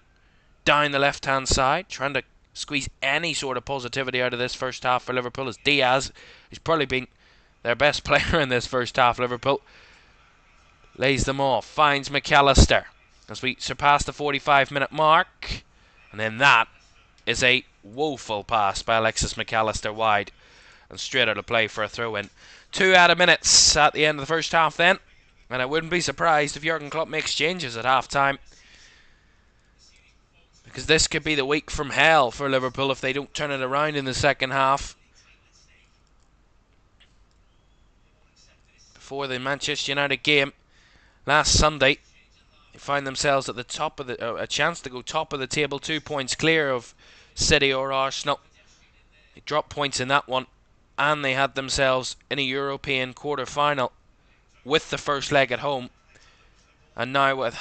down the left hand side, trying to squeeze any sort of positivity out of this first half for Liverpool, as Diaz, who's probably been their best player in this first half, Liverpool, lays them off, finds McAllister as we surpass the 45-minute mark, and then that is a woeful pass by Alexis McAllister wide and straight out of play for a throw-in. 2 added minutes at the end of the first half then, and I wouldn't be surprised if Jurgen Klopp makes changes at half-time, because this could be the week from hell for Liverpool if they don't turn it around in the second half. Before the Manchester United game last Sunday, they find themselves at the top of a chance to go top of the table, 2 points clear of City or Arsenal. They dropped points in that one, and they had themselves in a European quarter-final with the first leg at home. And now with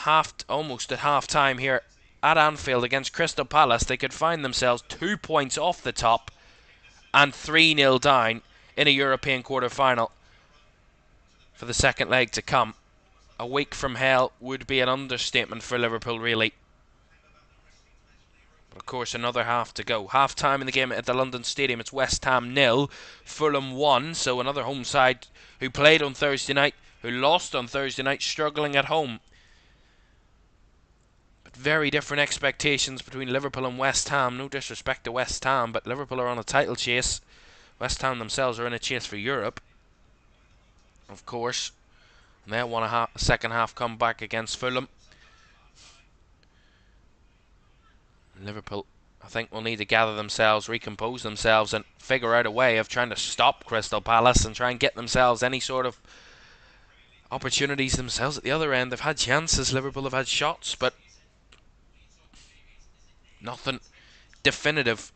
almost at half-time here at Anfield against Crystal Palace, they could find themselves 2 points off the top and 3-0 down in a European quarter-final for the second leg to come. A week from hell would be an understatement for Liverpool, really. But of course, another half to go. Half-time in the game at the London Stadium. It's West Ham 0, Fulham 1. So another home side who played on Thursday night, who lost on Thursday night, struggling at home. But very different expectations between Liverpool and West Ham. No disrespect to West Ham, but Liverpool are on a title chase. West Ham themselves are in a chase for Europe, of course. And they won a second half comeback against Fulham. Liverpool, I think, will need to gather themselves, recompose themselves, and figure out a way of trying to stop Crystal Palace and try and get themselves any sort of opportunities themselves at the other end. They've had chances, Liverpool have had shots, but nothing definitive.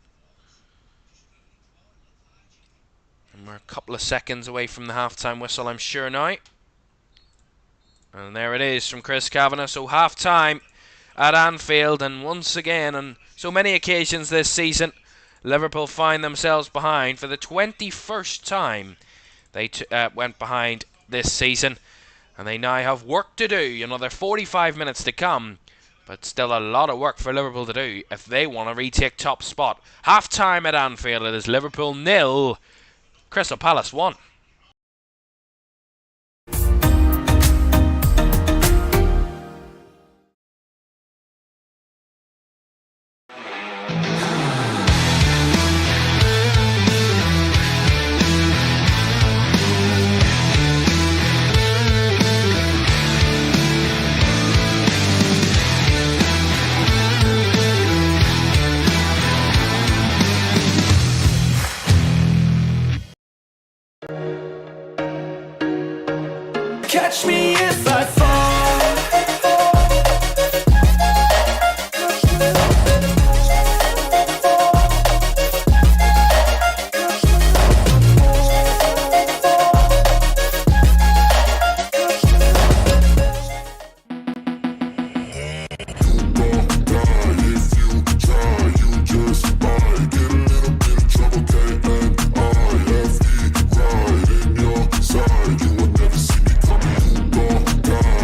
And we're a couple of seconds away from the half-time whistle, I'm sure now. And there it is from Chris Kavanagh. So half-time at Anfield, and once again, on so many occasions this season, Liverpool find themselves behind for the 21st time. They went behind this season, and they now have work to do. Another 45 minutes to come, but still a lot of work for Liverpool to do if they want to retake top spot. Half-time at Anfield, it is Liverpool 0, Crystal Palace 1. Catch me if I fall. Die.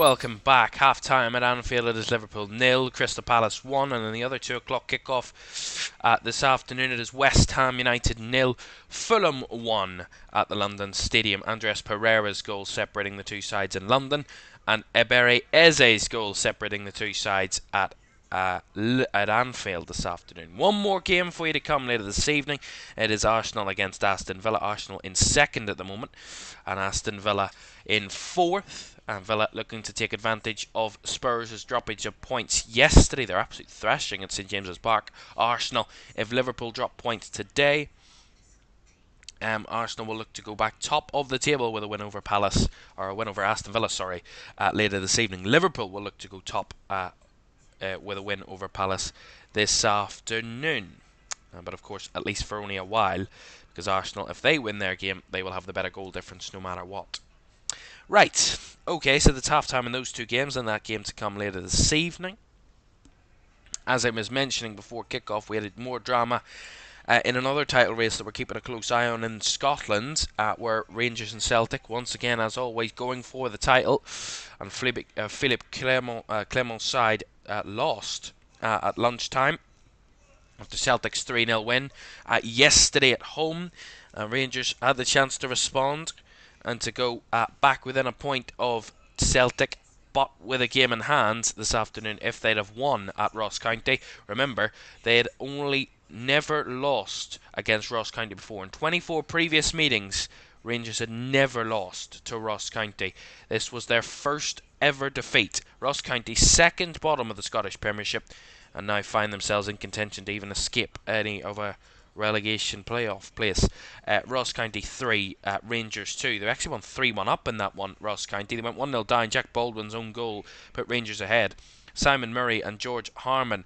welcome back. Half time at Anfield, it is Liverpool 0, Crystal Palace 1, and in the other 2 o'clock kickoff this afternoon it is West Ham United 0, Fulham 1 at the London Stadium. Andres Pereira's goal separating the two sides in London, and Ebere Eze's goal separating the two sides at Anfield this afternoon. One more game for you to come later this evening. It is Arsenal against Aston Villa. Arsenal in second at the moment, and Aston Villa in fourth. And Villa looking to take advantage of Spurs' droppage of points yesterday. They're absolutely thrashing at St James's Park. Arsenal, if Liverpool drop points today, Arsenal will look to go back top of the table with a win over Palace, or a win over Aston Villa, later this evening. Liverpool will look to go top with a win over Palace this afternoon. But of course, at least for only a while, because Arsenal, if they win their game, they will have the better goal difference no matter what. Right, okay, so that's half-time in those two games, and that game to come later this evening. As I was mentioning before kick-off, we had more drama in another title race that we're keeping a close eye on in Scotland, where Rangers and Celtic, once again, as always, going for the title, and Philippe Clement's side lost at lunchtime after Celtic's 3-0 win. Yesterday at home, Rangers had the chance to respond and to go back within a point of Celtic, but with a game in hand this afternoon if they'd have won at Ross County. Remember, they had only never lost against Ross County before. In 24 previous meetings, Rangers had never lost to Ross County. This was their first ever defeat. Ross County second bottom of the Scottish Premiership, and now find themselves in contention to even escape any of a relegation playoff place. Ross County 3, Rangers 2. They actually won 3-1 up in that one, Ross County. They went 1-0 down. Jack Baldwin's own goal put Rangers ahead. Simon Murray and George Harman,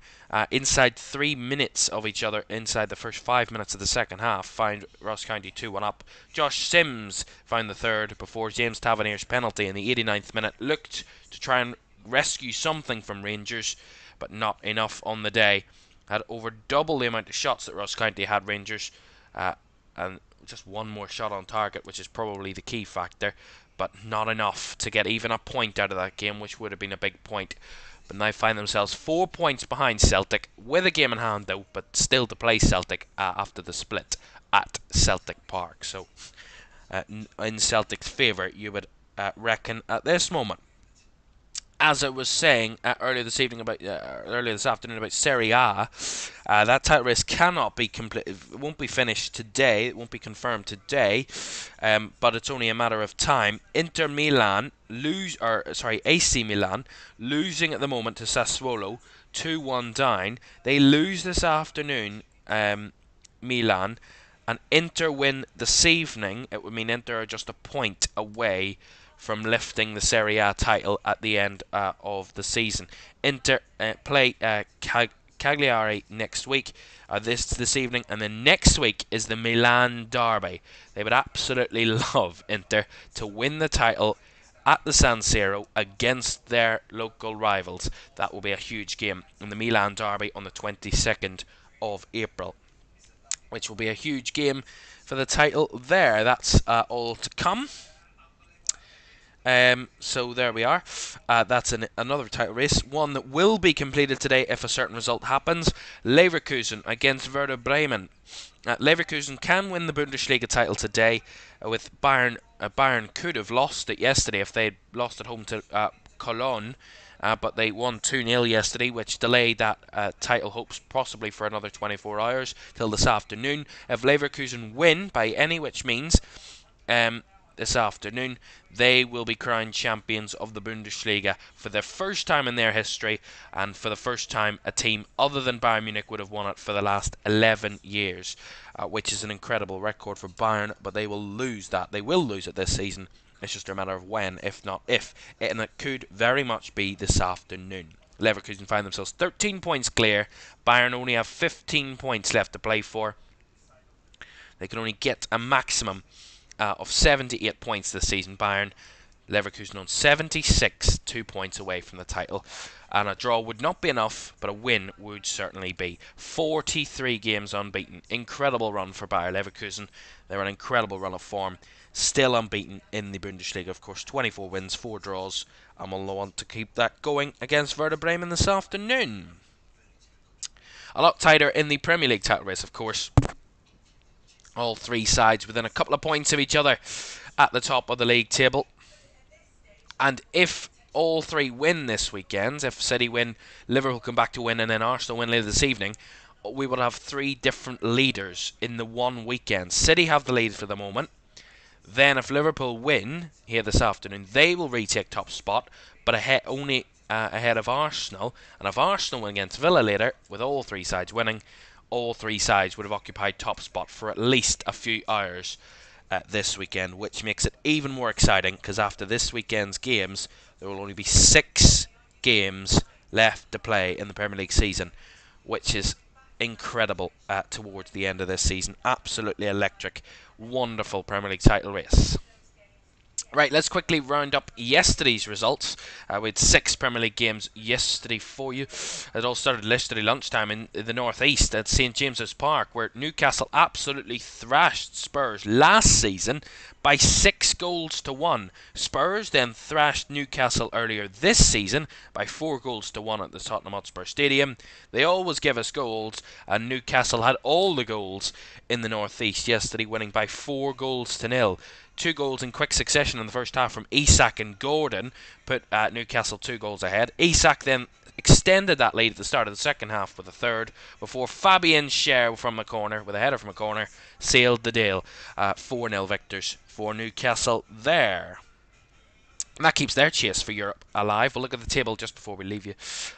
inside 3 minutes of each other, inside the first 5 minutes of the second half, found Ross County 2-1 up. Josh Sims found the third before James Tavernier's penalty in the 89th minute looked to try and rescue something from Rangers, but not enough on the day. Had over double the amount of shots that Ross County had, Rangers, and just one more shot on target, which is probably the key factor, but not enough to get even a point out of that game, which would have been a big point. But now find themselves 4 points behind Celtic, with a game in hand though, but still to play Celtic after the split at Celtic Park. So, in Celtic's favour, you would reckon at this moment. As I was saying earlier this afternoon about Serie A, that title race cannot be completed. It won't be finished today. It won't be confirmed today, but it's only a matter of time. AC Milan losing at the moment to Sassuolo, 2-1 down. They lose this afternoon, Milan, and Inter win this evening. It would mean Inter are just a point away from lifting the Serie A title at the end of the season. Inter play Cagliari next week, this evening, and then next week is the Milan derby. They would absolutely love Inter to win the title at the San Siro against their local rivals. That will be a huge game in the Milan derby on the 22nd of April, which will be a huge game for the title there. That's all to come. So there we are. That's another title race, one that will be completed today if a certain result happens. Leverkusen against Werder Bremen. Leverkusen can win the Bundesliga title today with Bayern. Bayern could have lost it yesterday if they'd lost at home to Cologne, but they won 2-0 yesterday, which delayed that title hopes possibly for another 24 hours till this afternoon. If Leverkusen win by any which means, this afternoon, they will be crowned champions of the Bundesliga for the first time in their history, and for the first time a team other than Bayern Munich would have won it for the last 11 years, which is an incredible record for Bayern, but they will lose that. They will lose it this season. It's just a matter of when, if not if, and it could very much be this afternoon. Leverkusen find themselves 13 points clear. Bayern only have 15 points left to play for. They can only get a maximum of 78 points this season. Bayern Leverkusen on 76, 2 points away from the title. And a draw would not be enough, but a win would certainly be. 43 games unbeaten. Incredible run for Bayer Leverkusen. They're an incredible run of form. Still unbeaten in the Bundesliga, of course. 24 wins, 4 draws. And will want to keep that going against Werder Bremen this afternoon. A lot tighter in the Premier League title race, of course. All three sides within a couple of points of each other at the top of the league table. And if all three win this weekend, if City win, Liverpool come back to win, and then Arsenal win later this evening, we will have three different leaders in the one weekend. City have the lead for the moment. Then if Liverpool win here this afternoon, they will retake top spot, but only ahead of Arsenal. And if Arsenal win against Villa later, with all three sides winning, all three sides would have occupied top spot for at least a few hours this weekend, which makes it even more exciting, because after this weekend's games, there will only be 6 games left to play in the Premier League season, which is incredible towards the end of this season. Absolutely electric, wonderful Premier League title race. Right, let's quickly round up yesterday's results. We had 6 Premier League games yesterday for you. It all started yesterday lunchtime in the northeast at St James's Park, where Newcastle absolutely thrashed Spurs last season by 6-1. Spurs then thrashed Newcastle earlier this season by 4-1 at the Tottenham Hotspur Stadium. They always give us goals, and Newcastle had all the goals in the northeast yesterday, winning by 4-0. 2 goals in quick succession in the first half from Isak and Gordon put Newcastle 2 goals ahead. Isak then extended that lead at the start of the second half with a third, before Fabian Schär from a corner, with a header from a corner, sealed the deal. 4-0 victors for Newcastle there. And that keeps their chase for Europe alive. We'll look at the table just before we leave you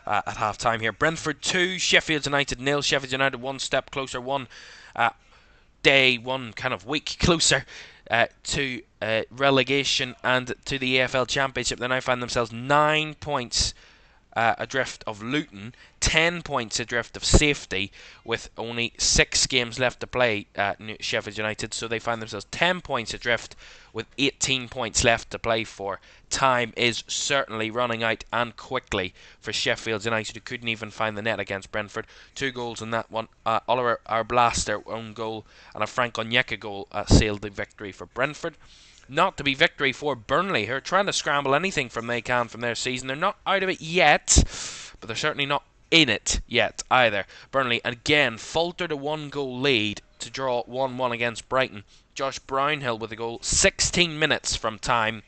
at half-time here. Brentford 2, Sheffield United 0. Sheffield United one step closer, one kind of week closer to relegation and to the AFL Championship. They now find themselves 9 points adrift of Luton, 10 points adrift of safety, with only 6 games left to play Sheffield United, so they find themselves 10 points adrift with 18 points left to play for. Time is certainly running out, and quickly, for Sheffield United, who couldn't even find the net against Brentford. 2 goals in that one. Oliver Arblaster own goal and a Frank Onyeka goal sealed the victory for Brentford. Not to be victory for Burnley, who are trying to scramble anything they can from their season. They're not out of it yet, but they're certainly not in it yet either. Burnley again faltered a 1-goal lead to draw 1-1 against Brighton. Josh Brownhill with a goal 16 minutes from time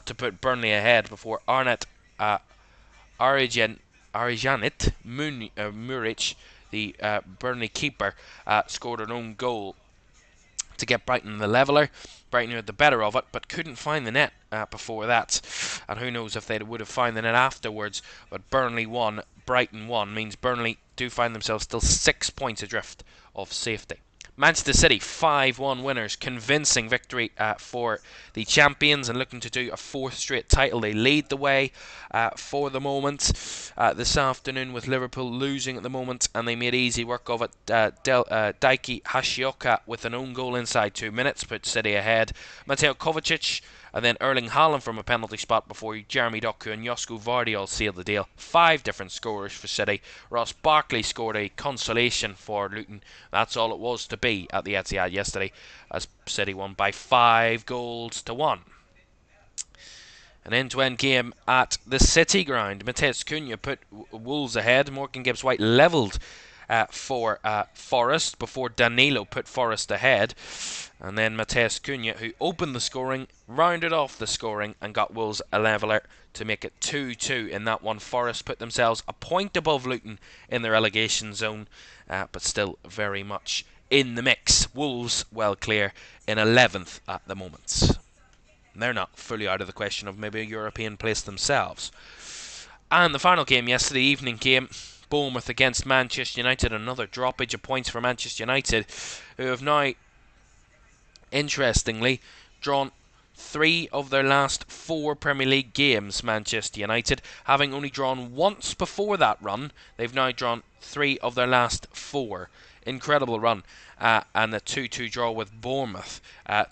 to put Burnley ahead, before Arnett Arijanit Muric, the Burnley keeper, scored an own goal to get Brighton the leveller. Brighton had the better of it, but couldn't find the net before that. And who knows if they would have found the net afterwards. But Burnley won, Brighton won, means Burnley do find themselves still 6 points adrift of safety. Manchester City 5-1 winners, convincing victory for the champions, and looking to do a 4th straight title. They lead the way for the moment this afternoon, with Liverpool losing at the moment, and they made easy work of it. Daiki Hashioka with an own goal inside 2 minutes put City ahead. Mateo Kovacic and then Erling Haaland from a penalty spot, before Jeremy Doku and Josko Vardy all sealed the deal. 5 different scorers for City. Ross Barkley scored a consolation for Luton. That's all it was to be at the Etihad yesterday, as City won by 5-1. An end-to-end game at the City ground. Matheus Cunha put Wolves ahead. Morgan Gibbs-White levelled for Forest, before Danilo put Forest ahead. And then Matheus Cunha, who opened the scoring, rounded off the scoring and got Wolves a leveller to make it 2-2 in that one. Forest put themselves a point above Luton in the relegation zone, but still very much in the mix. Wolves well clear in 11th at the moment. They're not fully out of the question of maybe a European place themselves. And the final game yesterday, evening game, Bournemouth against Manchester United. Another droppage of points for Manchester United, who have now, interestingly, drawn 3 of their last 4 Premier League games. Manchester United, having only drawn once before that run, they've now drawn 3 of their last 4 incredible run, and a 2-2 draw with Bournemouth.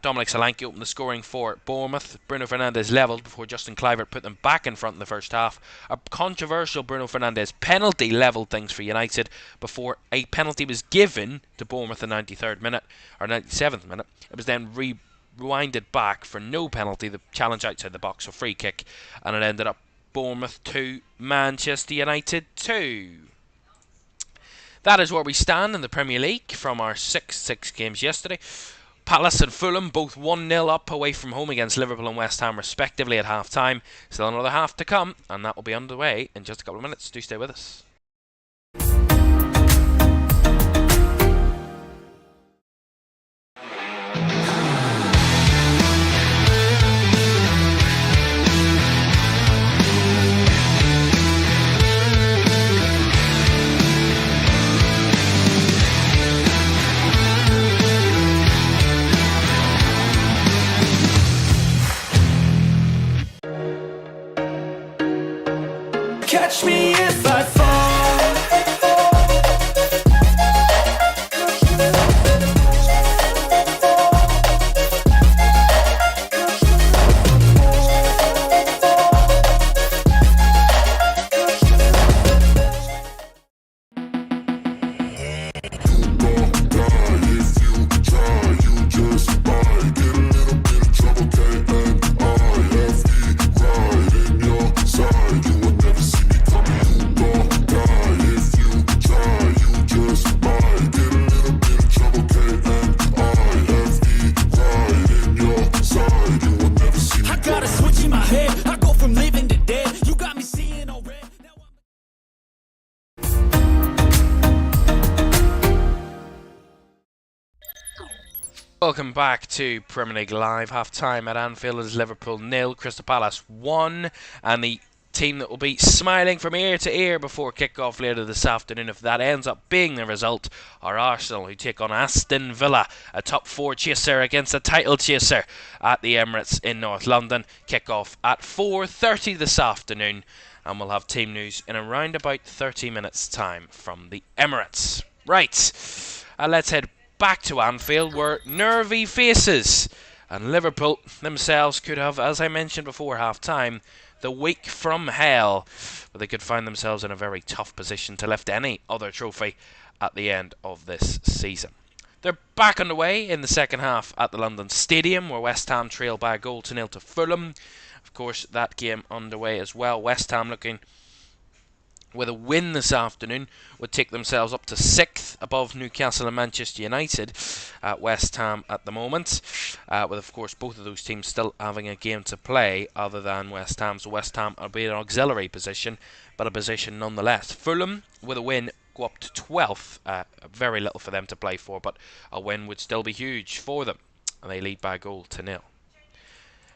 Dominic Solanke opened the scoring for Bournemouth. Bruno Fernandes levelled before Justin Kluivert put them back in front in the first half. A controversial Bruno Fernandes penalty levelled things for United before a penalty was given to Bournemouth in the 93rd minute, or 97th minute. It was then rewinded back for no penalty, the challenge outside the box, a free kick, and it ended up Bournemouth 2, Manchester United 2. That is where we stand in the Premier League from our 6 games yesterday. Palace and Fulham both 1-0 up away from home against Liverpool and West Ham respectively at half time. Still another half to come, and that will be underway in just a couple of minutes. Do stay with us. Catch me if I fall. Welcome back to Premier League Live. Half time at Anfield is Liverpool 0, Crystal Palace 1, and the team that will be smiling from ear to ear before kick-off later this afternoon, if that ends up being the result, are Arsenal, who take on Aston Villa, a top 4 chaser against a title chaser at the Emirates in North London. Kick-off at 4:30 this afternoon, and we'll have team news in around about 30 minutes time from the Emirates. Right, let's head back to Anfield, where nervy faces and Liverpool themselves could have, as I mentioned before half-time, the week from hell, but they could find themselves in a very tough position to lift any other trophy at the end of this season. They're back underway in the second half at the London Stadium, where West Ham trail by a 0-0 to Fulham. Of course, that game underway as well. West Ham looking, with a win this afternoon, would take themselves up to 6th above Newcastle and Manchester United at West Ham at the moment, with of course both of those teams still having a game to play other than West Ham, so West Ham will be in an auxiliary position, but a position nonetheless. Fulham, with a win, go up to 12th, very little for them to play for, but a win would still be huge for them, and they lead by 0-0.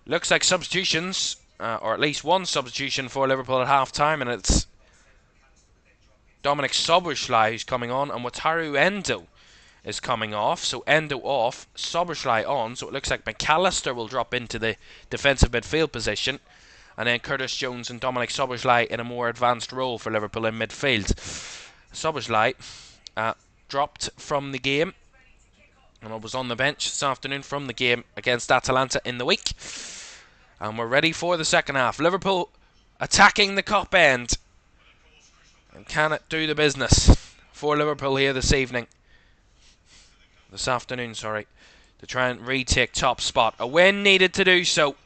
Looks like substitutions, or at least one substitution for Liverpool at half-time, and it's Dominic Szoboszlai who's coming on, and Wataru Endo is coming off. So Endo off, Szoboszlai on, so it looks like McAllister will drop into the defensive midfield position, and then Curtis Jones and Dominic Szoboszlai in a more advanced role for Liverpool in midfield. Szoboszlai dropped from the game, and I was on the bench this afternoon from the game against Atalanta in the week, and we're ready for the second half. Liverpool attacking the Kop end, and can it do the business for Liverpool here this afternoon, to try and retake top spot. A win needed to do so,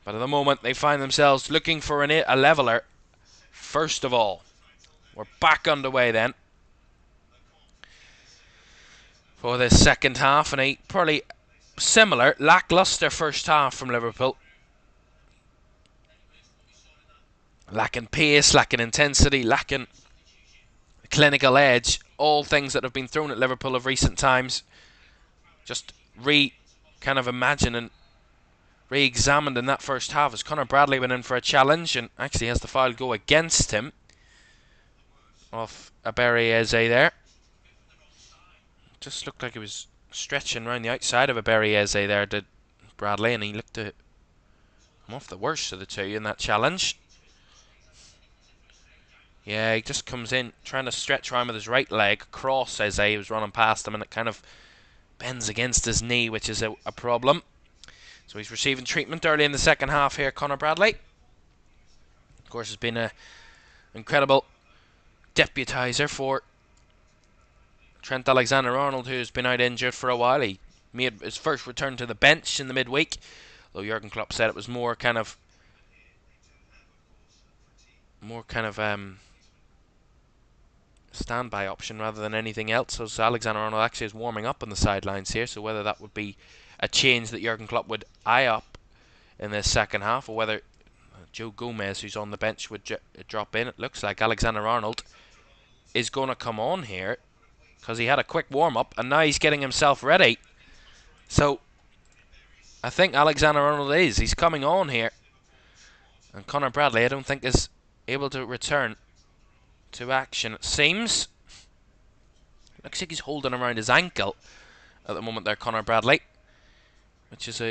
but at the moment they find themselves looking for a leveller first of all. We're back underway then for this second half, and a probably similar lacklustre first half from Liverpool. Lacking pace, lacking intensity, lacking clinical edge, all things that have been thrown at Liverpool of recent times. Just imagined and re-examined in that first half as Conor Bradley went in for a challenge and actually has the foul go against him off Aberi Eze there. Just looked like he was stretching around the outside of Aberi Eze there, did Bradley, and he looked to come off the worst of the two in that challenge. Yeah, he just comes in trying to stretch around with his right leg. Cross, as he was running past him, and it kind of bends against his knee, which is a problem. So he's receiving treatment early in the second half here, Conor Bradley. Of course, has been an incredible deputiser for Trent Alexander-Arnold, who's been out injured for a while. He made his first return to the bench in the midweek, though Jurgen Klopp said it was more kind of standby option rather than anything else. So Alexander-Arnold actually is warming up on the sidelines here. So whether that would be a change that Jurgen Klopp would eye up in this second half, or whether Joe Gomez, who's on the bench, would drop in. It looks like Alexander-Arnold is going to come on here because he had a quick warm-up and now he's getting himself ready. So I think Alexander-Arnold he's coming on here. And Conor Bradley, I don't think, is able to return to action, it seems. Looks like he's holding around his ankle at the moment there, Conor Bradley, which is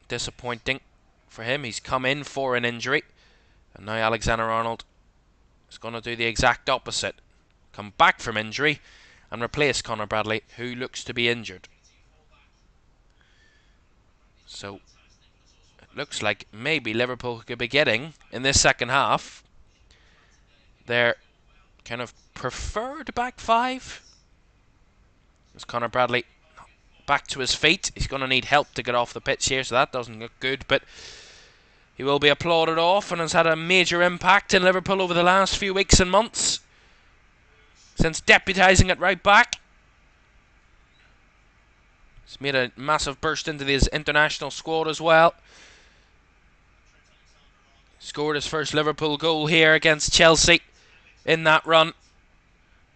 disappointing for him. He's come in for an injury, and now Alexander-Arnold is going to do the exact opposite. Come back from injury and replace Conor Bradley, who looks to be injured. So it looks like maybe Liverpool could be getting, in this second half, their kind of preferred back five. As Conor Bradley back to his feet. He's going to need help to get off the pitch here, so that doesn't look good, but he will be applauded off and has had a major impact in Liverpool over the last few weeks and months since deputising at right back. He's made a massive burst into his international squad as well. Scored his first Liverpool goal here against Chelsea in that run.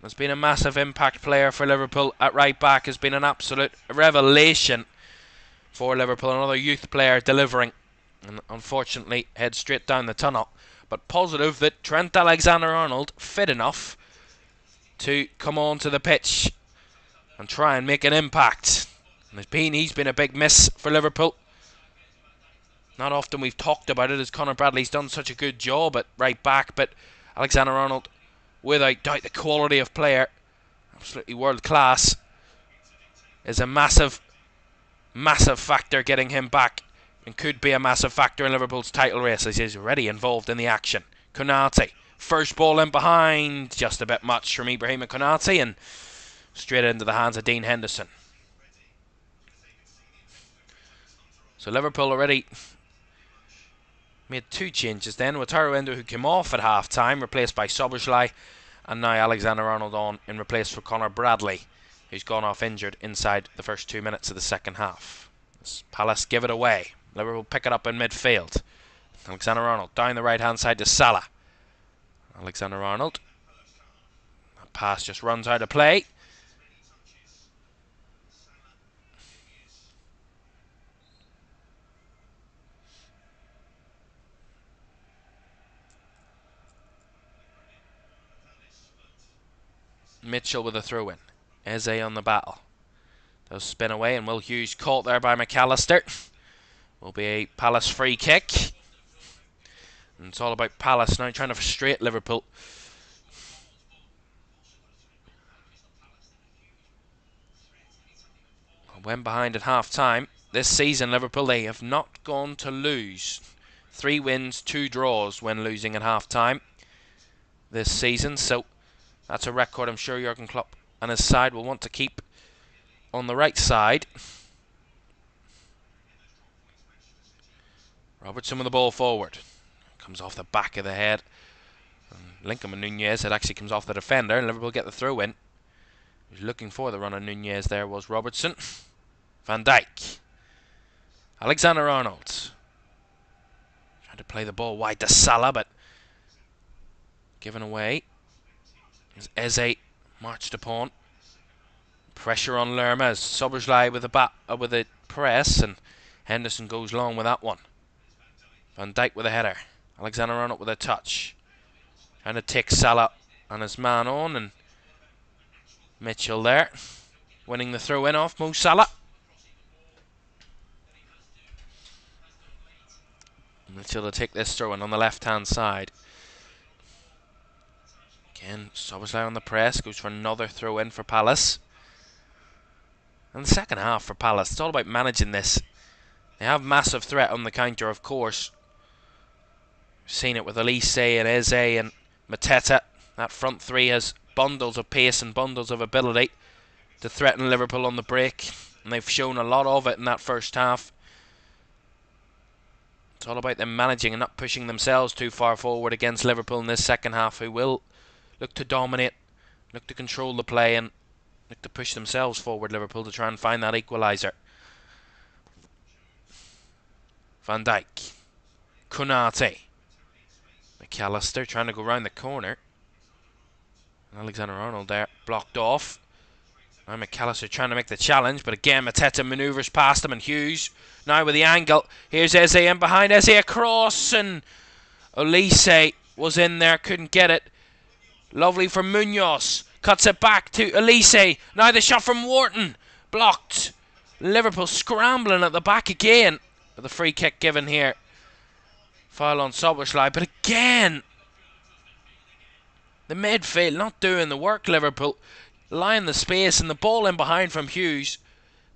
Has been a massive impact player for Liverpool at right back. Has been an absolute revelation for Liverpool. Another youth player delivering, and unfortunately heads straight down the tunnel. But positive that Trent Alexander-Arnold fit enough to come onto the pitch and try and make an impact. And he's been a big miss for Liverpool. Not often we've talked about it, as Conor Bradley's done such a good job at right back, but Alexander-Arnold, without doubt, the quality of player, absolutely world class, is a massive factor getting him back, and could be a massive factor in Liverpool's title race, as he's already involved in the action. Konate, first ball in behind, just a bit much from Ibrahima Konate, and straight into the hands of Dean Henderson. So Liverpool already made two changes then. Wataru Endo, who came off at half-time, replaced by Szoboszlai, and now Alexander-Arnold on in replace for Conor Bradley, who's gone off injured inside the first 2 minutes of the second half. As Palace give it away. Liverpool pick it up in midfield. Alexander-Arnold down the right-hand side to Salah. Alexander-Arnold. That pass just runs out of play. Mitchell with a throw-in. Eze on the battle. Does spin away, and Will Hughes caught there by McAllister. Will be a Palace free kick. And it's all about Palace now trying to frustrate Liverpool. Went behind at half-time. This season, Liverpool, they have not gone to lose. 3 wins, 2 draws when losing at half-time this season. So that's a record I'm sure Jurgen Klopp and his side will want to keep on the right side. Robertson with the ball forward. Comes off the back of the head. Lincoln and Nunez, it actually comes off the defender, and Liverpool get the throw in. Who's looking for the run of Nunez there was Robertson. Van Dijk. Alexander-Arnold. Trying to play the ball wide to Salah, but given away. As Eze marched upon. Pressure on Lerma as Szoboszlai with a press, and Henderson goes long with that one. Van Dijk with a header. Alexander-Arnold with a touch. Trying to take Salah and his man on, and Mitchell there. Winning the throw-in off Mo Salah. Mitchell to take this throw-in on the left-hand side. Again, Szoboszlai on the press, goes for another throw in for Palace. And the second half for Palace, it's all about managing this. They have massive threat on the counter, of course. We've seen it with Elise and Eze and Mateta. That front three has bundles of pace and bundles of ability to threaten Liverpool on the break. And they've shown a lot of it in that first half. It's all about them managing and not pushing themselves too far forward against Liverpool in this second half, who will look to dominate, look to control the play, and look to push themselves forward, Liverpool, to try and find that equaliser. Van Dijk. Konate. McAllister trying to go round the corner. Alexander-Arnold there, blocked off. Now McAllister trying to make the challenge, but again Mateta manoeuvres past him, and Hughes now with the angle. Here's Eze in behind, Eze across, and Elise was in there, couldn't get it. Lovely from Munoz, cuts it back to Elise. Now the shot from Wharton, blocked. Liverpool scrambling at the back again, with the free kick given here. Foul on Szoboszlai, but again the midfield not doing the work. Liverpool lying the space, and the ball in behind from Hughes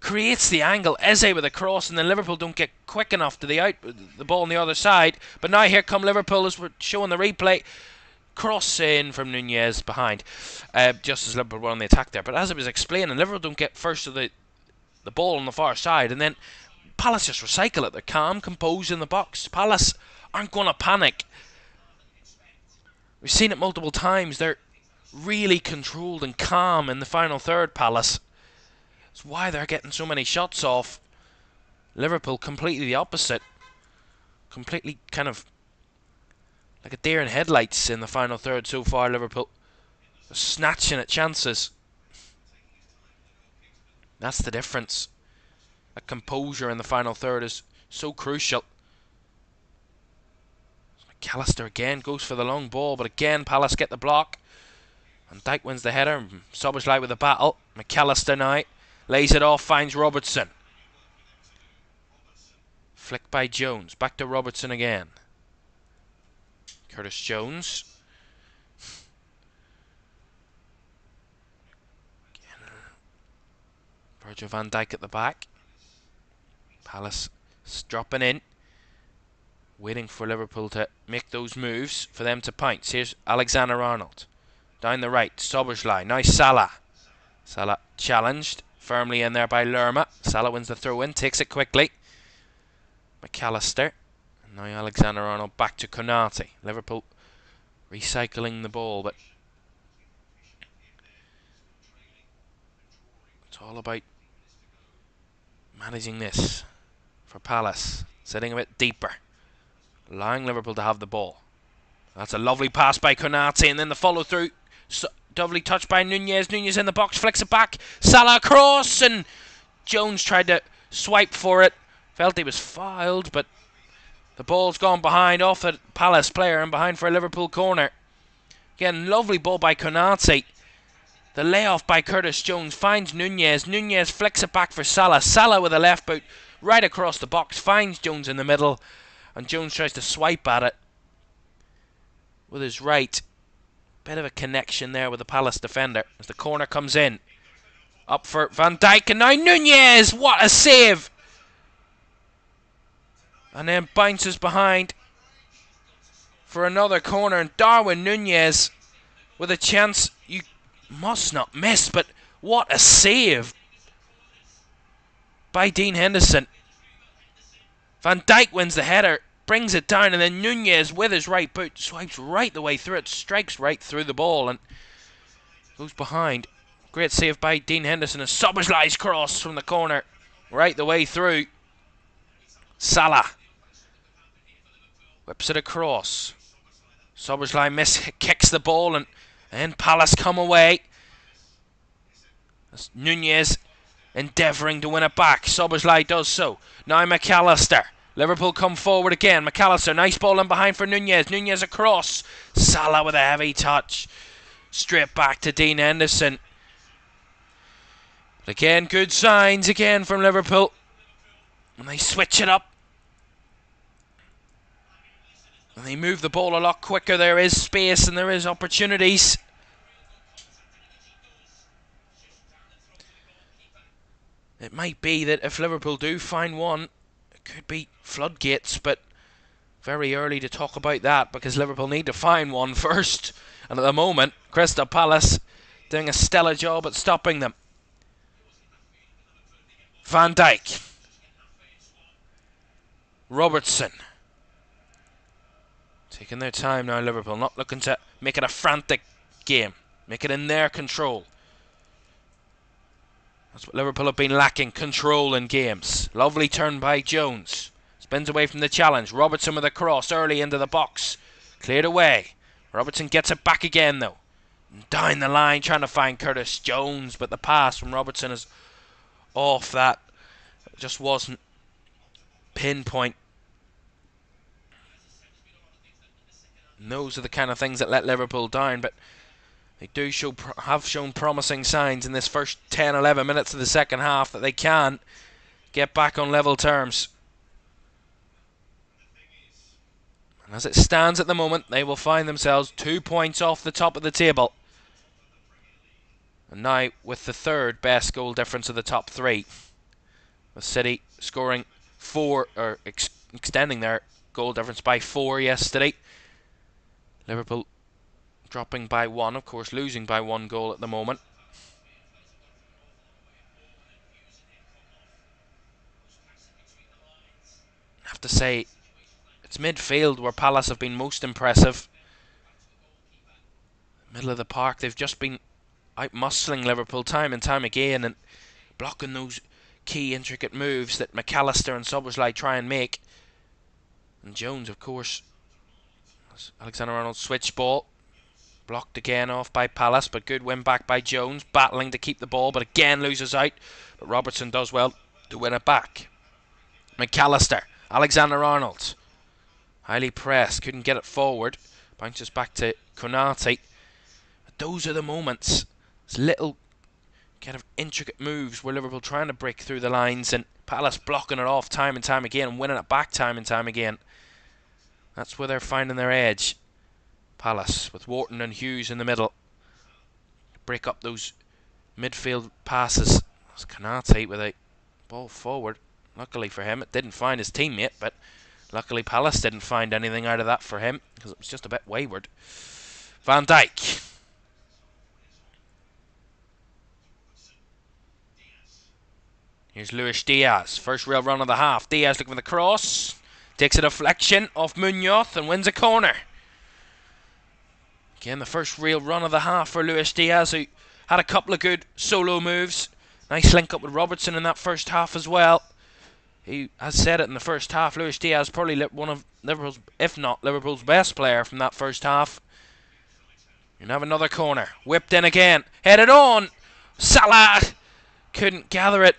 creates the angle. Eze with a cross, and then Liverpool don't get quick enough to the ball on the other side. But now here come Liverpool, as we're showing the replay. Cross in from Nunez behind, just as Liverpool were on the attack there. But as it was explaining, Liverpool don't get first to the ball on the far side, and then Palace just recycle it. They're calm, composed in the box. Palace aren't going to panic. We've seen it multiple times. They're really controlled and calm in the final third, Palace. That's why they're getting so many shots off. Liverpool completely the opposite. Completely kind of like a deer in headlights in the final third so far. Liverpool snatching at chances. That's the difference. That composure in the final third is so crucial. McAllister again goes for the long ball, but again Palace get the block. Van Dijk wins the header. Szoboszlai with the battle. McAllister now lays it off, finds Robertson. Flick by Jones. Back to Robertson again. Curtis Jones. Again. Virgil van Dijk at the back. Palace dropping in, waiting for Liverpool to make those moves for them to pounce. Here's Alexander-Arnold. Down the right, Szoboszlai. Now Salah. Salah challenged. Firmly in there by Lerma. Salah wins the throw in, takes it quickly. McAllister. And now Alexander-Arnold back to Konate. Liverpool recycling the ball, but it's all about managing this for Palace. Sitting a bit deeper, allowing Liverpool to have the ball. That's a lovely pass by Konate, and then the follow through. Lovely touch by Nunez. Nunez in the box, flicks it back. Salah across, and Jones tried to swipe for it. Felt he was fouled, but the ball's gone behind off the Palace player and behind for a Liverpool corner. Again, lovely ball by Konate. The layoff by Curtis Jones finds Nunez. Nunez flicks it back for Salah. Salah with a left boot right across the box, finds Jones in the middle, and Jones tries to swipe at it with his right. Bit of a connection there with the Palace defender as the corner comes in. Up for Van Dijk, and now Nunez! What a save! And then bounces behind for another corner, and Darwin Nunez with a chance you must not miss, but what a save by Dean Henderson. Van Dijk wins the header, brings it down, and then Nunez with his right boot swipes right the way through it, strikes right through the ball and goes behind. Great save by Dean Henderson, and Szoboszlai's cross from the corner right the way through. Salah whips it across. Szoboszlai kicks the ball, and then Palace come away. That's Nunez endeavouring to win it back. Szoboszlai does so. Now McAllister. Liverpool come forward again. McAllister, nice ball in behind for Nunez. Nunez across. Salah with a heavy touch. Straight back to Dean Henderson. But again, good signs again from Liverpool. And they switch it up. And they move the ball a lot quicker. There is space and there is opportunities. It might be that if Liverpool do find one, it could be floodgates, but very early to talk about that because Liverpool need to find one first. And at the moment, Crystal Palace doing a stellar job at stopping them. Van Dijk. Robertson. Taking their time now, Liverpool. Not looking to make it a frantic game. Make it in their control. That's what Liverpool have been lacking. Control in games. Lovely turn by Jones. Spins away from the challenge. Robertson with a cross early into the box. Cleared away. Robertson gets it back again though. Down the line trying to find Curtis Jones. But the pass from Robertson is off that. It just wasn't pinpoint. And those are the kind of things that let Liverpool down, but they do have shown promising signs in this first 10-11 minutes of the second half that they can get back on level terms. And as it stands at the moment, they will find themselves 2 points off the top of the table. And now with the third best goal difference of the top three, with City scoring 4, or extending their goal difference by 4 yesterday. Liverpool dropping by 1, of course, losing by 1 goal at the moment. I have to say, it's midfield where Palace have been most impressive. Middle of the park, they've just been out-muscling Liverpool time and time again and blocking those key intricate moves that McAllister and Szoboszlai try and make. And Jones, of course, Alexander-Arnold switch ball. Blocked again off by Palace, but good win back by Jones. Battling to keep the ball, but again loses out. But Robertson does well to win it back. McAllister, Alexander-Arnold. Highly pressed, couldn't get it forward. Bounces back to Konate. But those are the moments. It's little kind of intricate moves where Liverpool trying to break through the lines and Palace blocking it off time and time again and winning it back time and time again. That's where they're finding their edge. Palace with Wharton and Hughes in the middle. Break up those midfield passes. It's Konate with a ball forward. Luckily for him, it didn't find his teammate, but luckily Palace didn't find anything out of that for him because it was just a bit wayward. Van Dijk. Here's Luis Diaz. First real run of the half. Diaz looking for the cross. Takes a deflection off Munoz and wins a corner. Again, the first real run of the half for Luis Diaz, who had a couple of good solo moves. Nice link up with Robertson in that first half as well. He has said it in the first half. Luis Diaz probably one of Liverpool's, if not Liverpool's best player from that first half. You have another corner. Whipped in again. Headed on. Salah couldn't gather it.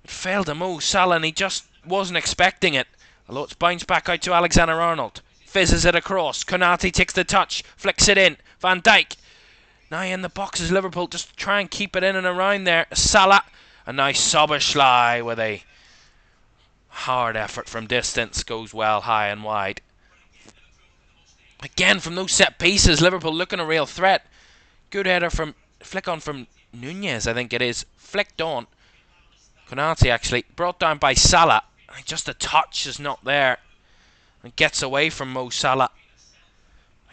It failed to Mo Salah and he just wasn't expecting it. Although it's bounced back out to Alexander-Arnold. Fizzes it across. Konate takes the touch. Flicks it in. Van Dijk. Now in the boxes, Liverpool just try and keep it in and around there. Salah. A nice Szoboszlai with a hard effort from distance. Goes well high and wide. Again from those set pieces, Liverpool looking a real threat. Good header from flick on from Nunez, I think it is. Flicked on. Konate actually brought down by Salah. Just a touch is not there. And gets away from Mo Salah.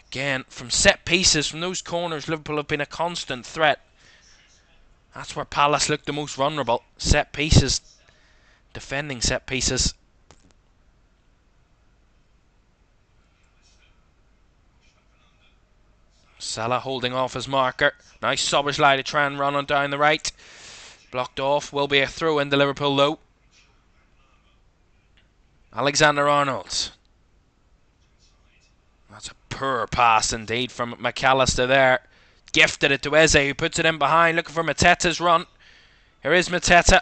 Again, from set pieces, from those corners, Liverpool have been a constant threat. That's where Palace looked the most vulnerable. Set pieces. Defending set pieces. Salah holding off his marker. Nice Szoboszlai to try and run on down the right. Blocked off. Will be a throw into Liverpool though. Alexander-Arnold. That's a poor pass indeed from McAllister there. Gifted it to Eze, who puts it in behind, looking for Mateta's run. Here is Mateta.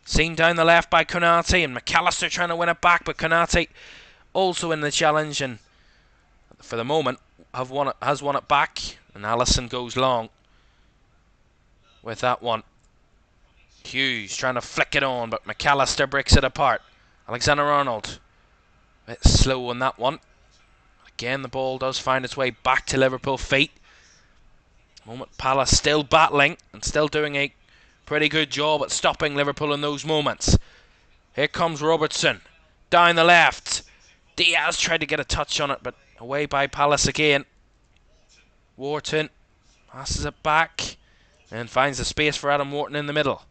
Seen down the left by Konate, and McAllister trying to win it back, but Konate also in the challenge, and for the moment has won it back, and Alisson goes long with that one. Hughes trying to flick it on, but McAllister breaks it apart. Alexander-Arnold, a bit slow on that one. Again, the ball does find its way back to Liverpool feet. Moment Palace still battling and still doing a Pretty good job at stopping Liverpool in those moments. Here comes Robertson. Down the left. Diaz tried to get a touch on it, but away by Palace again. Wharton passes it back and finds the space for Adam Wharton in the middle.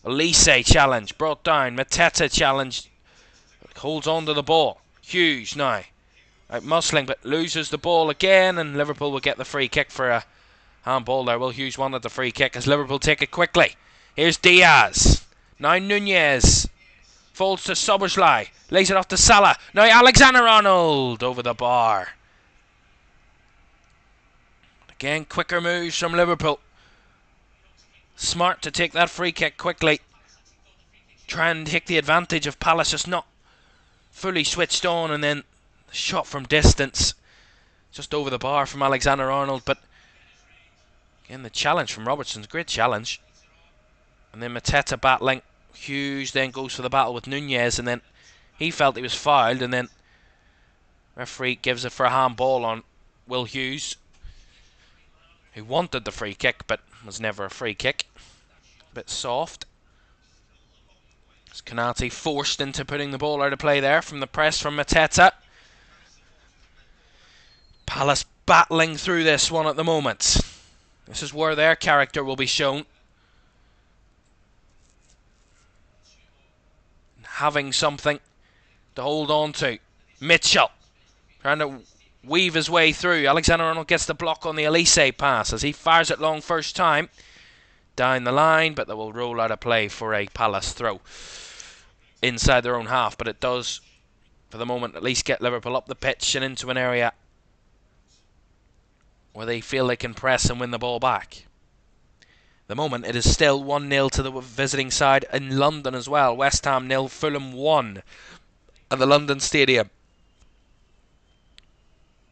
Elise challenge, brought down. Mateta challenge, holds on to the ball. Hughes now out muscling, but loses the ball again, and Liverpool will get the free kick for a handball there. Will Hughes wanted the free kick as Liverpool take it quickly. Here's Diaz. Now Nunez. Falls to Szoboszlai. Lays it off to Salah. Now Alexander-Arnold over the bar. Again, quicker moves from Liverpool. Smart to take that free kick quickly. Try and take the advantage of Palace just not fully switched on, and then the shot from distance just over the bar from Alexander-Arnold. But again, the challenge from Robertson's great challenge. And then Mateta battling. Hughes then goes for the battle with Nunez, and then he felt he was fouled, and then referee gives it for a handball on Will Hughes, who wanted the free kick but was never a free kick. A bit soft. As Konate forced into putting the ball out of play there from the press from Mateta. Palace battling through this one at the moment. This is where their character will be shown. Having something to hold on to. Mitchell trying to weave his way through. Alexander-Arnold gets the block on the Elise pass as he fires it long first time. Down the line, but they will roll out of play for a Palace throw inside their own half. But it does, for the moment, at least get Liverpool up the pitch and into an area where they feel they can press and win the ball back. The moment it is still 1-0 to the visiting side in London as well. West Ham 0, Fulham 1 at the London Stadium.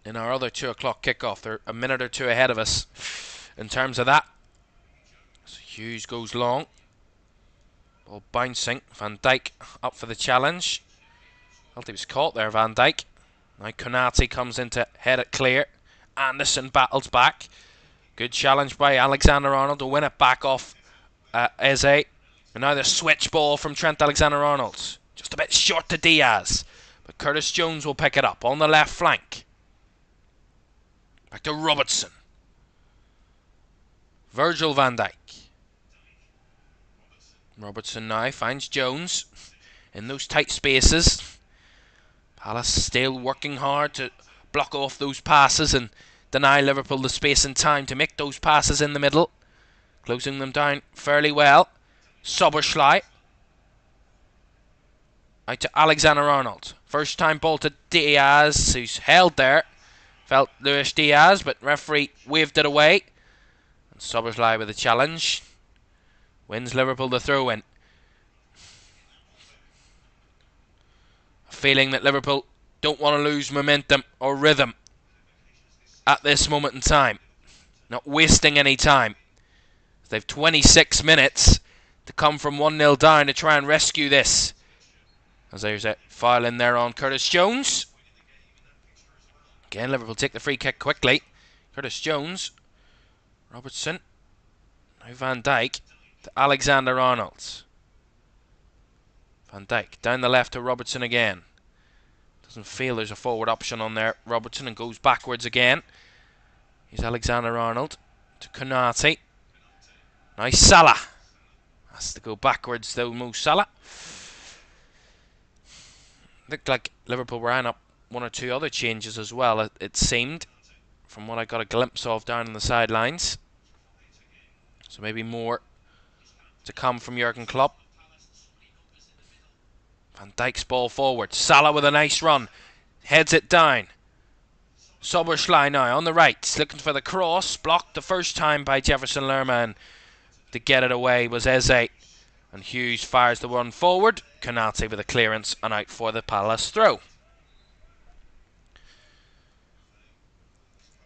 In our other 2 o'clock kickoff, they're a minute or two ahead of us in terms of that. So Hughes goes long. Ball bouncing. Van Dijk up for the challenge. Felt he was caught there, Van Dijk. Now Konate comes in to head it clear. Anderson battles back. Good challenge by Alexander-Arnold to win it back off Eze. And now the switch ball from Trent Alexander-Arnold. Just a bit short to Diaz. But Curtis Jones will pick it up on the left flank. Back to Robertson. Virgil van Dijk. Robertson now finds Jones in those tight spaces. Palace still working hard to block off those passes and deny Liverpool the space and time to make those passes in the middle. Closing them down fairly well. Szoboszlai. Out to Alexander-Arnold. First time ball to Diaz, who's held there. Felt Luis Diaz, but referee waved it away. And Szoboszlai with a challenge. Wins Liverpool the throw-in. A feeling that Liverpool don't want to lose momentum or rhythm at this moment in time. Not wasting any time. They've 26 minutes to come from 1-0 down to try and rescue this. As there's a foul in there on Curtis Jones. Again, Liverpool take the free kick quickly. Curtis Jones. Robertson. Now Van Dijk to Alexander-Arnold. Van Dijk down the left to Robertson again. Doesn't feel there's a forward option on there. Robertson, and goes backwards again. Here's Alexander-Arnold to Konate. Now Salah. Has to go backwards though, Mo Salah. Looked like Liverpool were eyeing up 1 or 2 other changes as well, it seemed, from what I got a glimpse of down on the sidelines. So maybe more to come from Jurgen Klopp. Van Dijk's ball forward. Salah with a nice run. Heads it down. Szoboszlai now on the right. Looking for the cross. Blocked the first time by Jefferson Lerma. To get it away was Eze. And Hughes fires the one forward. Konate with a clearance and out for the Palace throw.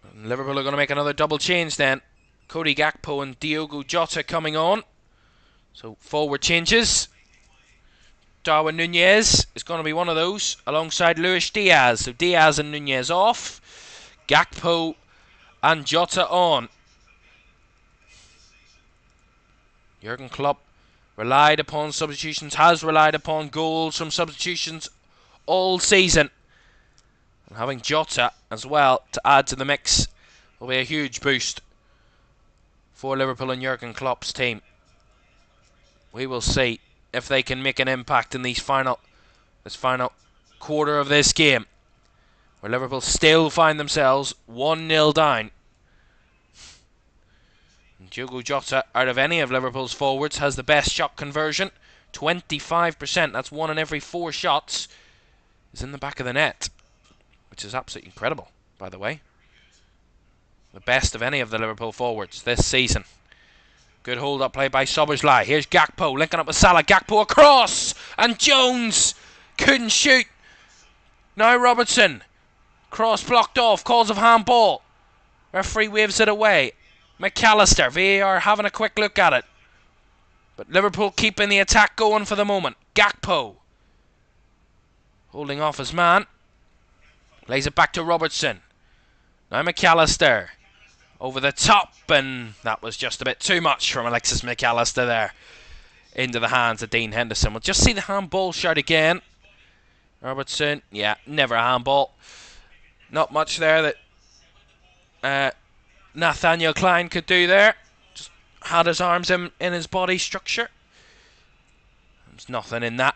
And Liverpool are going to make another double change then. Cody Gakpo and Diogo Jota coming on. So forward changes. Darwin Nunez is going to be one of those alongside Luis Diaz. So Diaz and Nunez off. Gakpo and Jota on. Jurgen Klopp relied upon substitutions, has relied upon goals from substitutions all season. And having Jota as well to add to the mix will be a huge boost for Liverpool and Jurgen Klopp's team. We will see if they can make an impact in this final quarter of this game, where Liverpool still find themselves 1-0 down. And Diogo Jota, out of any of Liverpool's forwards, has the best shot conversion, 25%. That's 1 in every 4 shots is in the back of the net, which is absolutely incredible, by the way. The best of any of the Liverpool forwards this season. Good hold-up play by Szoboszlai. Here's Gakpo linking up with Salah. Gakpo across, and Jones couldn't shoot. Now Robertson. Cross blocked off. Calls of handball. Referee waves it away. McAllister. VAR having a quick look at it. But Liverpool keeping the attack going for the moment. Gakpo holding off his man. Lays it back to Robertson. Now McAllister. Over the top, and that was just a bit too much from Alexis McAllister there. Into the hands of Dean Henderson. We'll just see the handball shot again. Robertson, yeah, never a handball. Not much there that Nathaniel Klein could do there. Just had his arms in his body structure. There's nothing in that.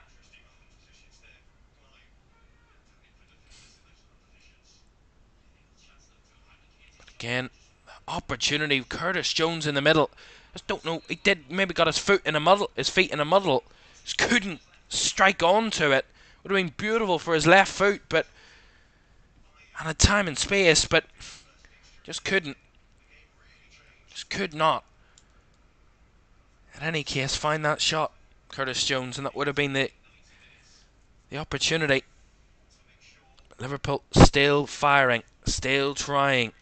But again, opportunity. Curtis Jones in the middle. Just don't know. He did maybe got his feet in a muddle. Just couldn't strike onto it. Would have been beautiful for his left foot, but and had time and space, but just couldn't. Just could not. In any case, find that shot, Curtis Jones, and that would have been the opportunity. But Liverpool still firing, still trying.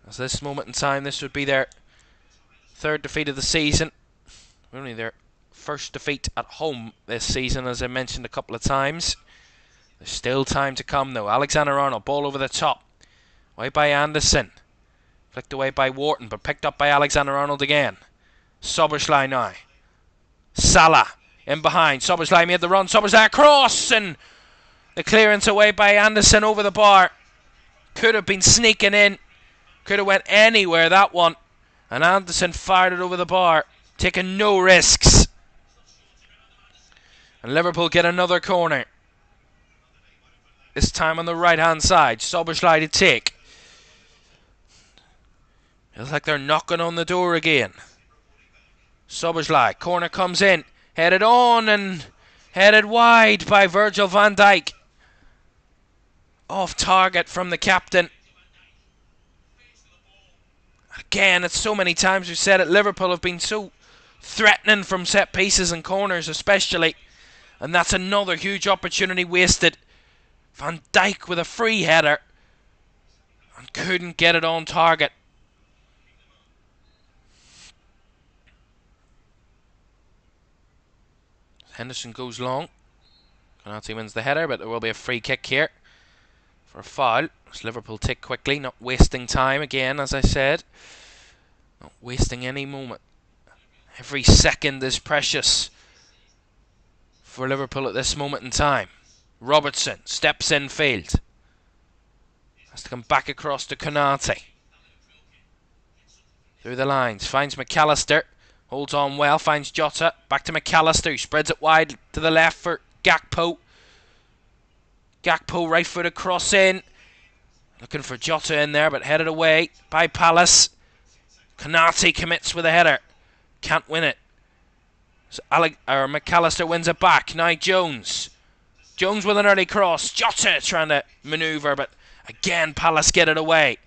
As this moment in time, this would be their 3rd defeat of the season. Only their 1st defeat at home this season, as I mentioned a couple of times. There's still time to come, though. Alexander-Arnold, ball over the top. Away by Anderson. Flicked away by Wharton, but picked up by Alexander-Arnold again. Szoboszlai now. Salah in behind. Szoboszlai made the run. Szoboszlai across, and the clearance away by Anderson over the bar. Could have been sneaking in. Could have went anywhere, that one. And Anderson fired it over the bar, taking no risks. And Liverpool get another corner. This time on the right-hand side. Szoboszlai to take. Feels like they're knocking on the door again. Szoboszlai. Corner comes in. Headed on and headed wide by Virgil van Dijk. Off target from the captain. Again, it's so many times we've said it. Liverpool have been so threatening from set pieces and corners especially. And that's another huge opportunity wasted. Van Dijk with a free header. And couldn't get it on target. Henderson goes long. Konate wins the header, but there will be a free kick here for a foul. As Liverpool tick quickly, not wasting time again, as I said. Not wasting any moment. Every second is precious for Liverpool at this moment in time. Robertson steps in field. Has to come back across to Konate. Through the lines, finds McAllister. Holds on well, finds Jota. Back to McAllister, who spreads it wide to the left for Gakpo. Gakpo right foot across in. Looking for Jota in there, but headed away by Palace. Konate commits with a header. Can't win it. So McAllister wins it back. Now Jones. Jones with an early cross. Jota trying to manoeuvre, but again Palace get it away.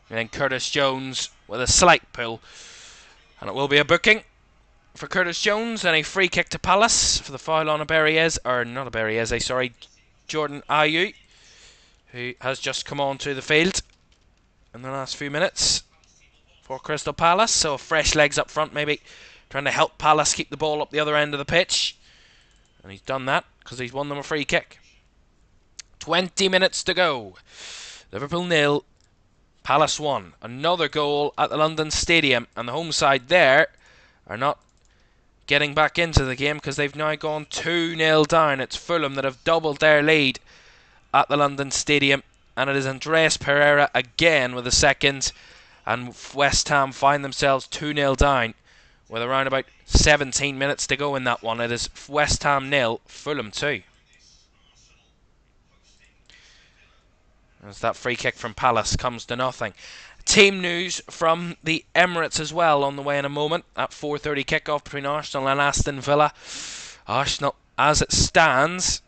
And then Curtis Jones with a slight pull. And it will be a booking for Curtis Jones and a free kick to Palace for the foul on Jordan Ayew, who has just come onto the field in the last few minutes for Crystal Palace. So fresh legs up front, maybe trying to help Palace keep the ball up the other end of the pitch. And he's done that because he's won them a free kick. 20 minutes to go. Liverpool 0, Palace 1. Another goal at the London Stadium, and the home side there are not getting back into the game because they've now gone 2-0 down. It's Fulham that have doubled their lead at the London Stadium, and it is Andres Pereira again with a second, and West Ham find themselves 2-0 down with around about 17 minutes to go in that one. It is West Ham 0, Fulham 2. As that free kick from Palace comes to nothing. Team news from the Emirates as well on the way in a moment. At 4:30 kickoff between Arsenal and Aston Villa. Arsenal, as it stands,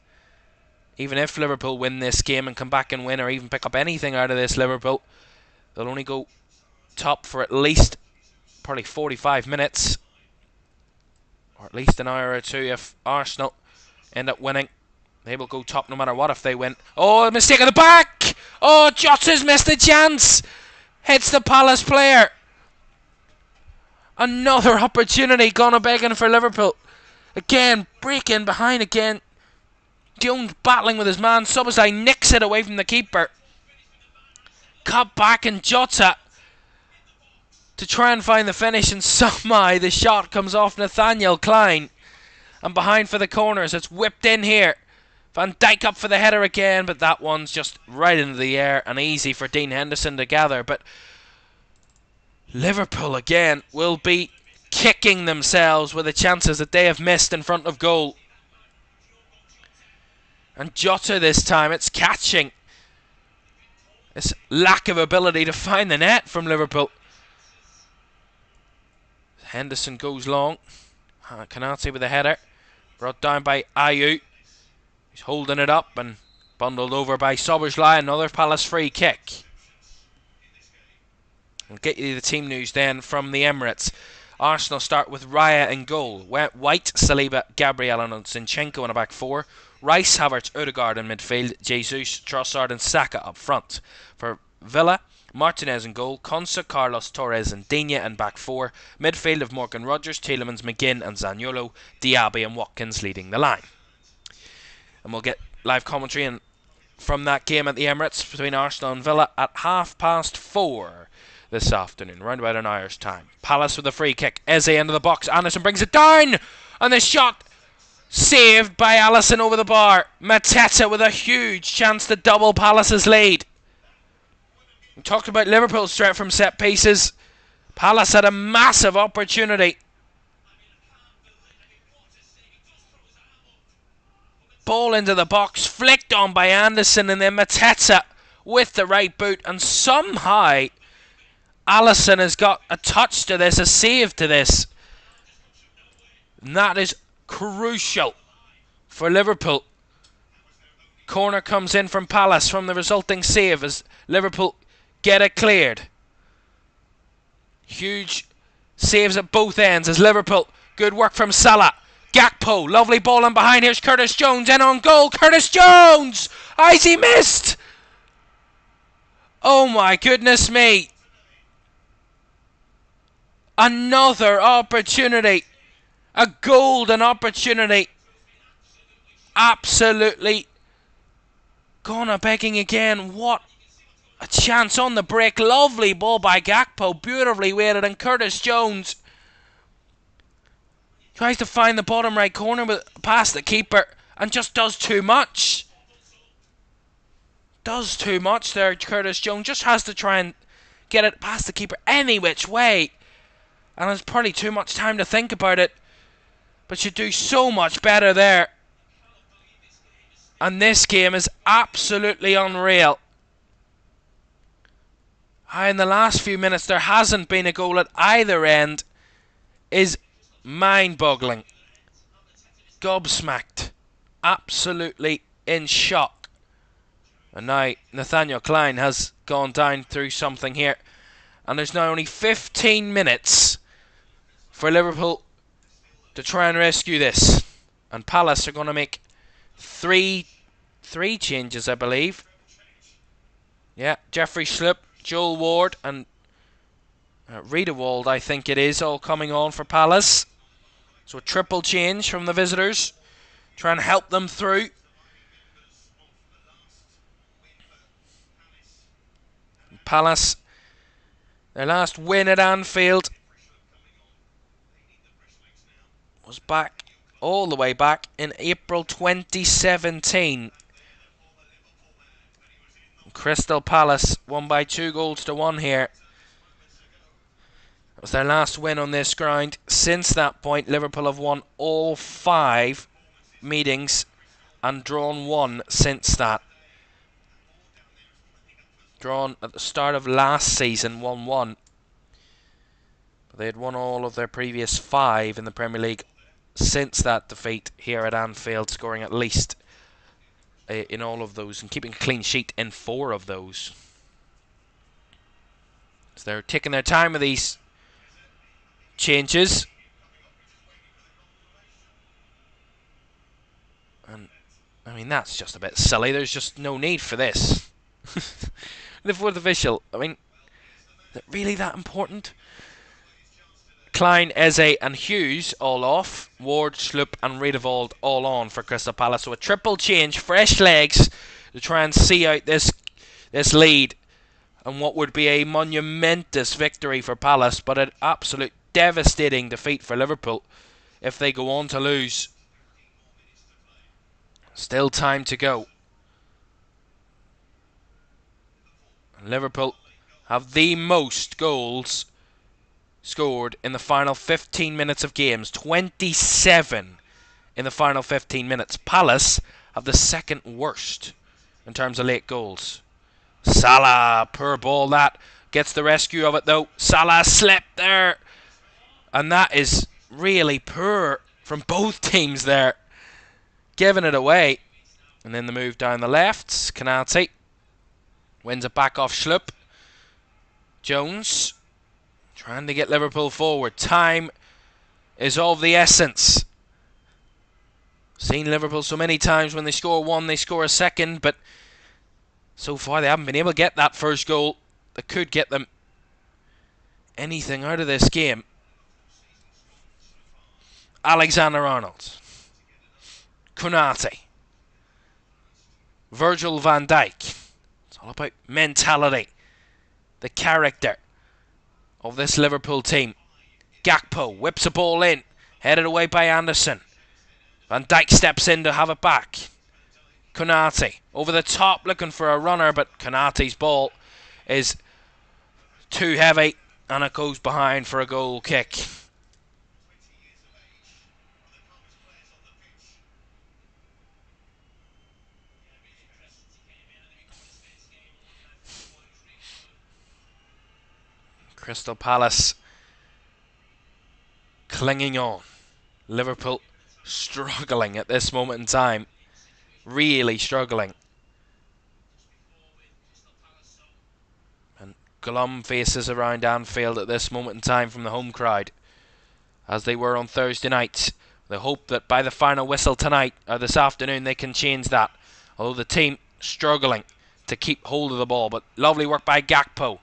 even if Liverpool win this game and come back and win, or even pick up anything out of this Liverpool, they'll only go top for at least probably 45 minutes, or at least an hour or two. If Arsenal end up winning, they will go top no matter what if they win. Oh, a mistake at the back! Oh, Jota's missed the chance! Hits the Palace player. Another opportunity gone a begging for Liverpool. Again, break in behind again. Jones battling with his man. Szoboszlai nicks it away from the keeper. Cut back, and Jota to try and find the finish, and somehow the shot comes off Nathaniel Klein. And behind for the corners. It's whipped in here. Van Dijk up for the header again, but that one's just right into the air and easy for Dean Henderson to gather. But Liverpool again will be kicking themselves with the chances that they have missed in front of goal. And Jota this time, it's catching. This lack of ability to find the net from Liverpool. Henderson goes long. Konate with the header. Brought down by Ayew. He's holding it up and bundled over by Szoboszlai. Another Palace free kick. We'll get you the team news then from the Emirates. Arsenal start with Raya in goal. White, Saliba, Gabriel and Zinchenko in a back four. Rice, Havertz, Odegaard in midfield. Jesus, Trossard and Saka up front. For Villa, Martinez in goal. Konsa, Carlos, Torres and Digne in back four. Midfield of Morgan Rogers, Tielemans, McGinn and Zaniolo. Diaby and Watkins leading the line. And we'll get live commentary from that game at the Emirates between Arsenal and Villa at 4:30 this afternoon, around about an hour's time. Palace with a free kick. Eze into the box. Anderson brings it down, and the shot saved by Alisson over the bar. Mateta with a huge chance to double Palace's lead. We talked about Liverpool's threat from set pieces. Palace had a massive opportunity. Ball into the box, flicked on by Anderson, and then Mateta with the right boot, and somehow Alisson has got a touch to this, a save to this, and that is crucial for Liverpool. Corner comes in from Palace from the resulting save as Liverpool get it cleared. Huge saves at both ends as Liverpool, good work from Salah. Gakpo, lovely ball in behind. Here's Curtis Jones in on goal. Curtis Jones! Has he missed? Oh my goodness me. Another opportunity. A golden opportunity. Absolutely gone a begging again. What a chance on the break. Lovely ball by Gakpo. Beautifully weighted, and Curtis Jones tries to find the bottom right corner with past the keeper and just does too much. Does too much there, Curtis Jones. Just has to try and get it past the keeper any which way. And there's probably too much time to think about it. But should do so much better there. And this game is absolutely unreal. In the last few minutes there hasn't been a goal at either end is mind-boggling. Gobsmacked. Absolutely in shock. And now Nathaniel Klein has gone down through something here. And there's now only 15 minutes for Liverpool to try and rescue this. And Palace are going to make three changes, I believe. Yeah, Jeffrey Schlupp, Joel Ward and Riedewald, I think it is, all coming on for Palace. So a triple change from the visitors. Try and help them through. Palace, their last win at Anfield was back, all the way back in April 2017. Crystal Palace won by 2-1 here. It was their last win on this ground. Since that point, Liverpool have won all 5 meetings and drawn 1 since that. Drawn at the start of last season, 1-1. They had won all of their previous 5 in the Premier League since that defeat here at Anfield, scoring at least in all of those and keeping a clean sheet in 4 of those. So they're taking their time with these changes. And I mean, that's just a bit silly. There's just no need for this. The 4th official, I mean, is it really that important? Klein, Eze and Hughes all off. Ward, Schlupp and Riedewald all on for Crystal Palace. So a triple change, fresh legs to try and see out this lead and what would be a monumentous victory for Palace, but an absolute devastating defeat for Liverpool if they go on to lose. Still time to go. And Liverpool have the most goals scored in the final 15 minutes of games. 27 in the final 15 minutes. Palace have the second worst in terms of late goals. Salah, poor ball that. Gets the rescue of it though. Salah slipped there. And that is really poor from both teams there. Giving it away. And then the move down the left. Konate wins it back off Schlupp. Jones trying to get Liverpool forward. Time is of the essence. Seen Liverpool so many times when they score 1, they score a second, but so far they haven't been able to get that first goal that could get them anything out of this game. Alexander-Arnold. Konate. Virgil van Dijk. It's all about mentality. The character of this Liverpool team. Gakpo whips a ball in, headed away by Anderson. Van Dijk steps in to have it back. Konate over the top looking for a runner, but Konate's ball is too heavy and it goes behind for a goal kick. Crystal Palace clinging on. Liverpool struggling at this moment in time. Really struggling. And glum faces around Anfield at this moment in time from the home crowd, as they were on Thursday night. They hope that by the final whistle tonight or this afternoon they can change that. Although the team struggling to keep hold of the ball. But lovely work by Gakpo.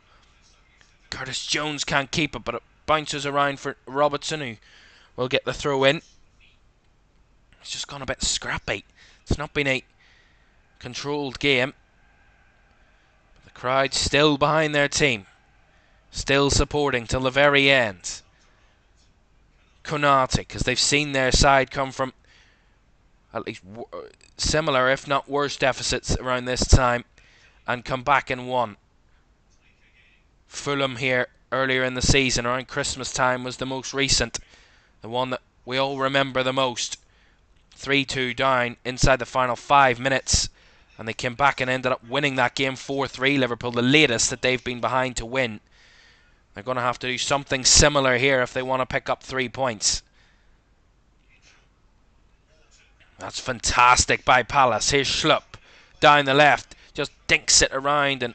Curtis Jones can't keep it, but it bounces around for Robertson, who will get the throw in. It's just gone a bit scrappy. It's not been a controlled game. But the crowd still behind their team. Still supporting till the very end. Konate, because they've seen their side come from at least similar, if not worse, deficits around this time and come back and won. Fulham here earlier in the season, around Christmas time, was the most recent. The one that we all remember the most. 3-2 down inside the final 5 minutes. And they came back and ended up winning that game 4-3. Liverpool, the latest that they've been behind to win. They're going to have to do something similar here if they want to pick up 3 points. That's fantastic by Palace. Here's Schlupp down the left. Just dinks it around and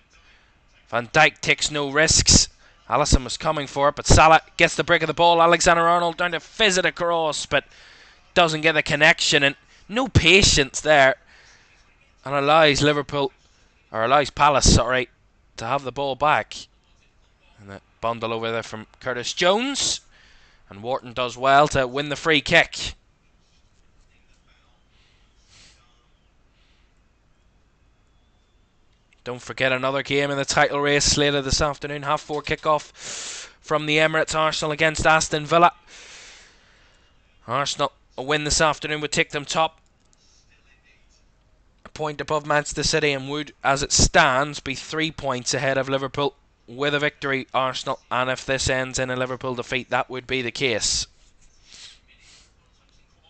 Van Dijk takes no risks. Alisson was coming for it, but Salah gets the break of the ball. Alexander-Arnold down to fizz it across, but doesn't get the connection, and no patience there. And allows Palace, to have the ball back. And that bundle over there from Curtis Jones. And Wharton does well to win the free kick. Don't forget another game in the title race later this afternoon. 4:30 kickoff from the Emirates. Arsenal against Aston Villa. Arsenal, a win this afternoon would take them top. A point above Manchester City and would, as it stands, be 3 points ahead of Liverpool with a victory, Arsenal. And if this ends in a Liverpool defeat, that would be the case.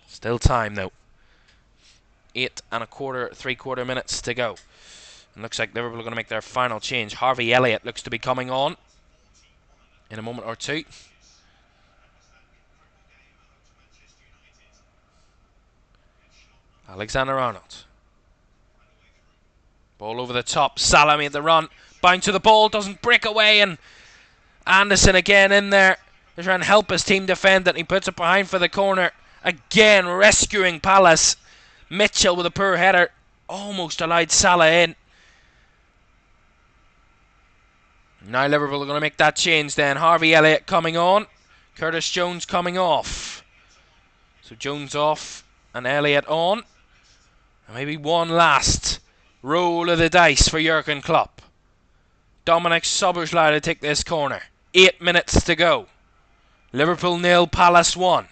Still time though. 3/4 minutes to go. And looks like Liverpool are going to make their final change. Harvey Elliott looks to be coming on in a moment or two. Alexander-Arnold. Ball over the top. Salah made the run. Bound to the ball. Doesn't break away. And Anderson again in there to try and help his team defend it. He puts it behind for the corner. Again rescuing Palace. Mitchell with a poor header. Almost allowed Salah in. Now Liverpool are going to make that change then. Harvey Elliott coming on. Curtis Jones coming off. So Jones off and Elliott on. And maybe one last roll of the dice for Jurgen Klopp. Dominic Szoboszlai to take this corner. 8 minutes to go. Liverpool 0, Palace 1.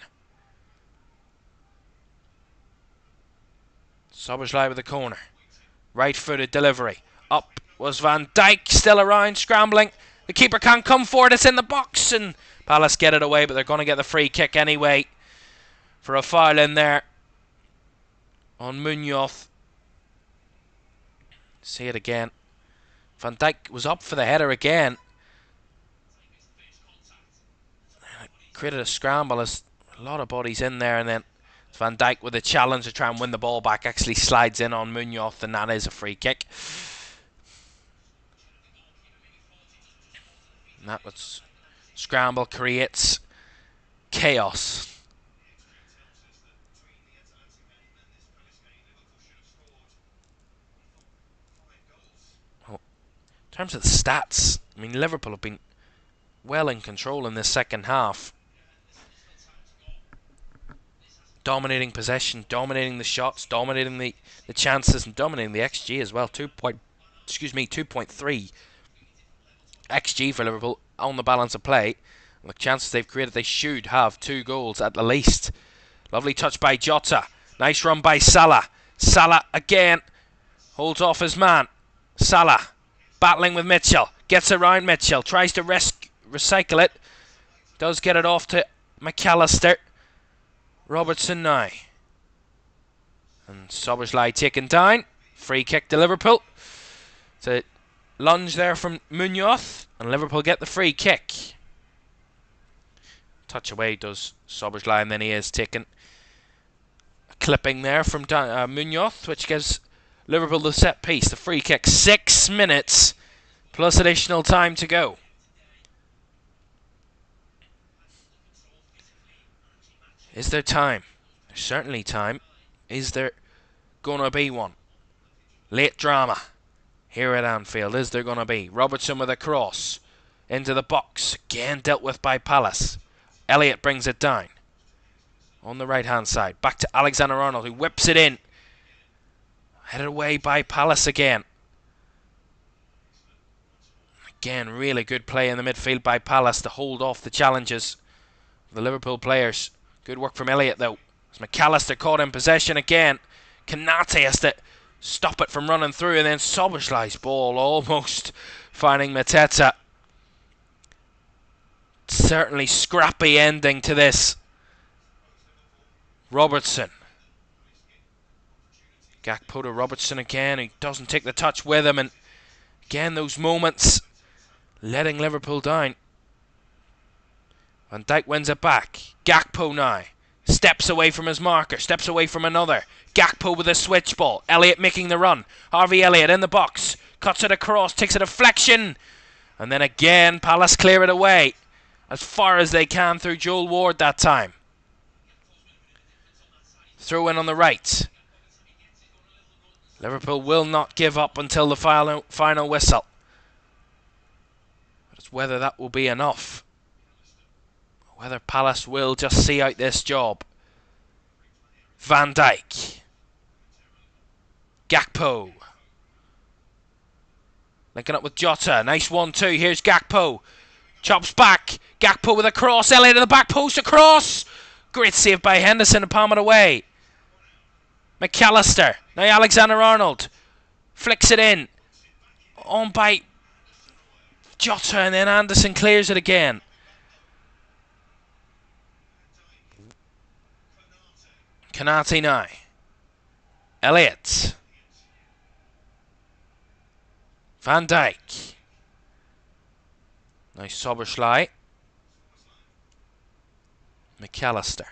Szoboszlai with the corner. Right-footed delivery. Up was Van Dijk, still around, scrambling. The keeper can't come forward, it's in the box, and Palace get it away, but they're going to get the free kick anyway for a foul in there on Munoz. See it again. Van Dijk was up for the header again. Created a scramble, there's a lot of bodies in there, and then Van Dijk with a challenge to try and win the ball back, actually slides in on Munoz, and that is a free kick. And that was scramble creates chaos. Well, in terms of the stats, I mean, Liverpool have been well in control in this second half. Dominating possession, dominating the shots, dominating the chances, and dominating the XG as well. 2.3 XG for Liverpool on the balance of play. And the chances they've created, they should have 2 goals at the least. Lovely touch by Jota. Nice run by Salah. Salah again holds off his man. Salah battling with Mitchell. Gets around Mitchell. Tries to recycle it. Does get it off to McAllister. Robertson now. And Szoboszlai taken down. Free kick to Liverpool. So lunge there from Munoz, and Liverpool get the free kick. Touch away does Szoboszlai, and then he is taken a clipping there from Munoz, which gives Liverpool the set piece, the free kick. 6 minutes plus additional time to go. Is there time? There's certainly time. Is there gonna be one? Late drama here at Anfield. Is there gonna be? Robertson with a cross into the box. Again dealt with by Palace. Elliott brings it down on the right hand side. Back to Alexander-Arnold, who whips it in. Headed away by Palace again. Again, really good play in the midfield by Palace to hold off the challenges of the Liverpool players. Good work from Elliott though. As McAllister caught in possession again. Konate has to stop it from running through, and then Szoboszlai's ball almost finding Mateta. Certainly scrappy ending to this. Robertson. Gakpo to Robertson again. He doesn't take the touch with him, and again those moments letting Liverpool down. Van Dijk wins it back. Gakpo now. Steps away from his marker. Steps away from another. Gakpo with a switch ball. Elliott making the run. Harvey Elliott in the box. Cuts it across. Takes a deflection. And then again, Palace clear it away. As far as they can through Joel Ward that time. Throw in on the right. Liverpool will not give up until the final whistle. But it's whether that will be enough. Whether Palace will just see out this job. Van Dijk. Gakpo. Linking up with Jota. Nice 1-2. Here's Gakpo. Chops back. Gakpo with a cross. Elliott to the back post. Across. Great save by Henderson to palm it away. McAllister. Now Alexander-Arnold. Flicks it in. On by Jota, and then Anderson clears it again. Konate now. Elliott. Van Dijk. Nice Soberschlei. McAllister.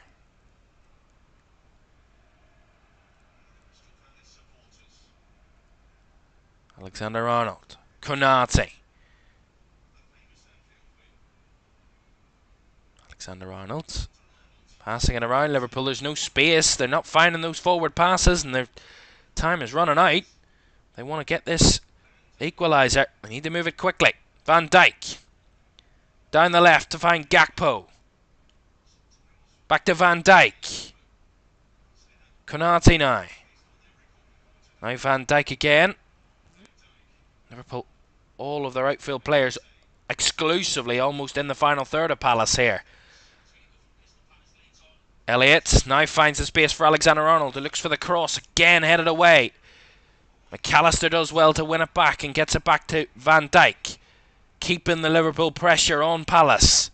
Alexander-Arnold. Konate. Alexander-Arnold. Passing it around. Liverpool, there's no space. They're not finding those forward passes, and their time is running out. They want to get this equaliser. They need to move it quickly. Van Dijk. Down the left to find Gakpo. Back to Van Dijk. Konate now. Now Van Dijk again. Liverpool, all of their outfield players exclusively almost in the final third of Palace here. Elliott now finds the space for Alexander-Arnold, who looks for the cross, again headed away. McAllister does well to win it back and gets it back to Van Dijk, keeping the Liverpool pressure on Palace.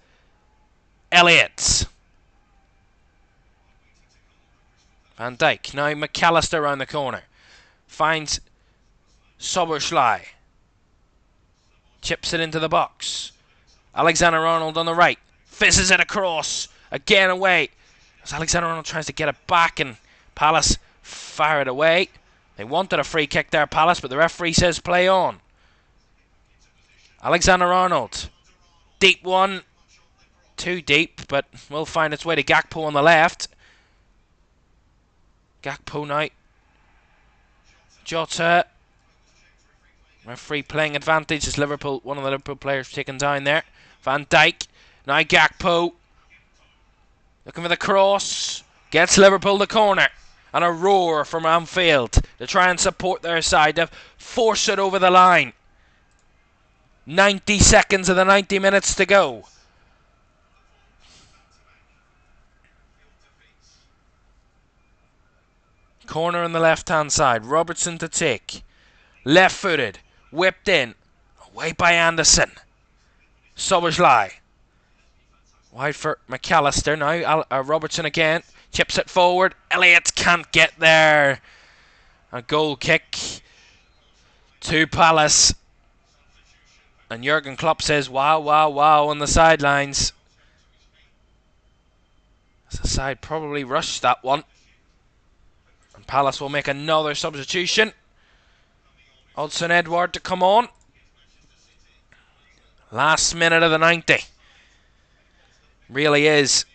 Elliott. Van Dijk, now McAllister around the corner. Finds Soberschlei. Chips it into the box. Alexander-Arnold on the right. Fizzes it across. Again away. As Alexander-Arnold tries to get it back, and Palace fire it away. They wanted a free kick there, Palace, but the referee says play on. Alexander-Arnold. Deep one. Too deep, but will find its way to Gakpo on the left. Gakpo now. Jota. Referee playing advantage as Liverpool, one of the Liverpool players taken down there. Van Dijk. Now Gakpo. Looking for the cross. Gets Liverpool the corner. And a roar from Anfield to try and support their side, to force it over the line. 90 seconds of the 90 minutes to go. Corner on the left-hand side. Robertson to take. Left-footed. Whipped in. Away by Anderson. Soberschlei. Wide for McAllister now. Robertson again. Chips it forward. Elliott can't get there. A goal kick to Palace. And Jurgen Klopp says, wow, wow, wow on the sidelines. The side probably rushed that one. And Palace will make another substitution. Odsonne-Edouard to come on. Last minute of the 90. Really is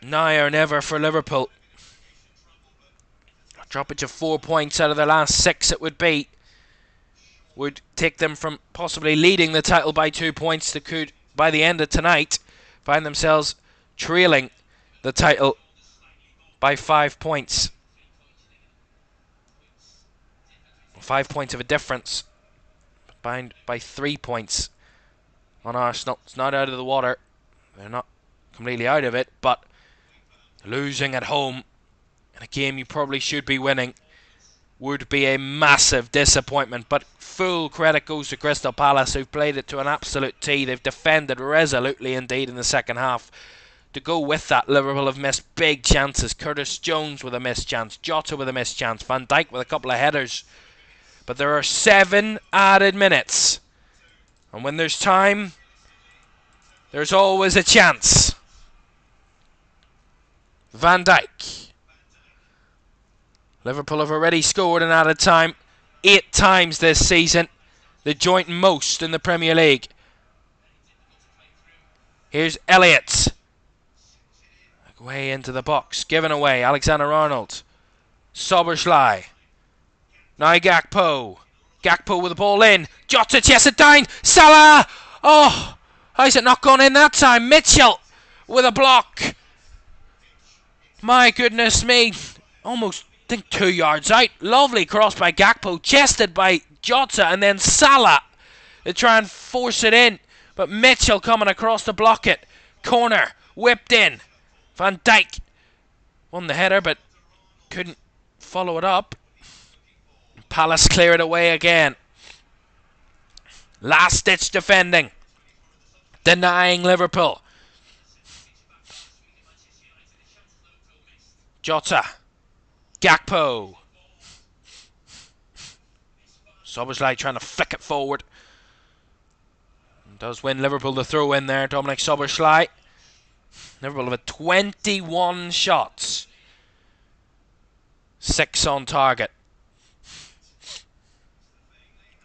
now or never for Liverpool. A droppage of 4 points out of their last 6 it would be. Would take them from possibly leading the title by 2 points to could, by the end of tonight, find themselves trailing the title by 5 points. 5 points of a difference. Bound by 3 points on Arsenal. It's not out of the water. They're not completely out of it, but losing at home in a game you probably should be winning would be a massive disappointment. But full credit goes to Crystal Palace, who've played it to an absolute tee. They've defended resolutely indeed in the second half. To go with that, Liverpool have missed big chances. Curtis Jones with a missed chance, Jota with a missed chance, Van Dijk with a couple of headers. But there are 7 added minutes. And when there's time, there's always a chance. Van Dijk. Liverpool have already scored in added time 8 times this season. The joint most in the Premier League. Here's Elliott. Way into the box. Given away. Alexander-Arnold. Soberschlei. Now Gakpo. Gakpo with the ball in. Jota chests it down. Salah! Oh! How's it not gone in that time? Mitchell with a block. My goodness me. Almost, I think, 2 yards out. Lovely cross by Gakpo. Chested by Jota, and then Salah. They try and force it in. But Mitchell coming across to block it. Corner. whipped in. Van Dijk won the header but couldn't follow it up. Palace clear it away again. Last ditch defending. Denying Liverpool. Jota. Gakpo. Szoboszlai trying to flick it forward. Does win Liverpool the throw in there, Dominic Szoboszlai. Liverpool have had 21 shots. 6 on target.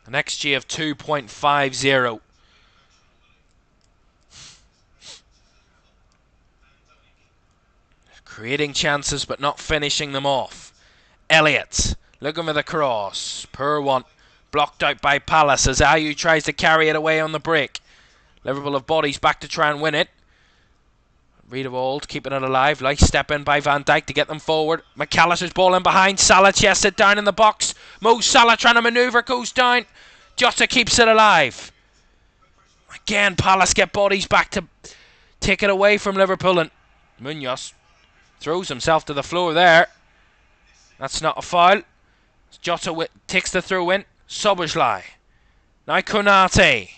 An XG of 2.50. Creating chances but not finishing them off. Elliott looking for the cross. Poor one. Blocked out by Palace as Ayew tries to carry it away on the break. Liverpool have bodies back to try and win it. Riedewald keeping it alive. Nice step in by Van Dijk to get them forward. McAllister's ball in behind. Salah chested down in the box. Mo Salah trying to manoeuvre, goes down. Jota keeps it alive. Again, Palace get bodies back to take it away from Liverpool, and Munoz throws himself to the floor there. That's not a foul. Jota takes the throw in. Szoboszlai. Now Konate.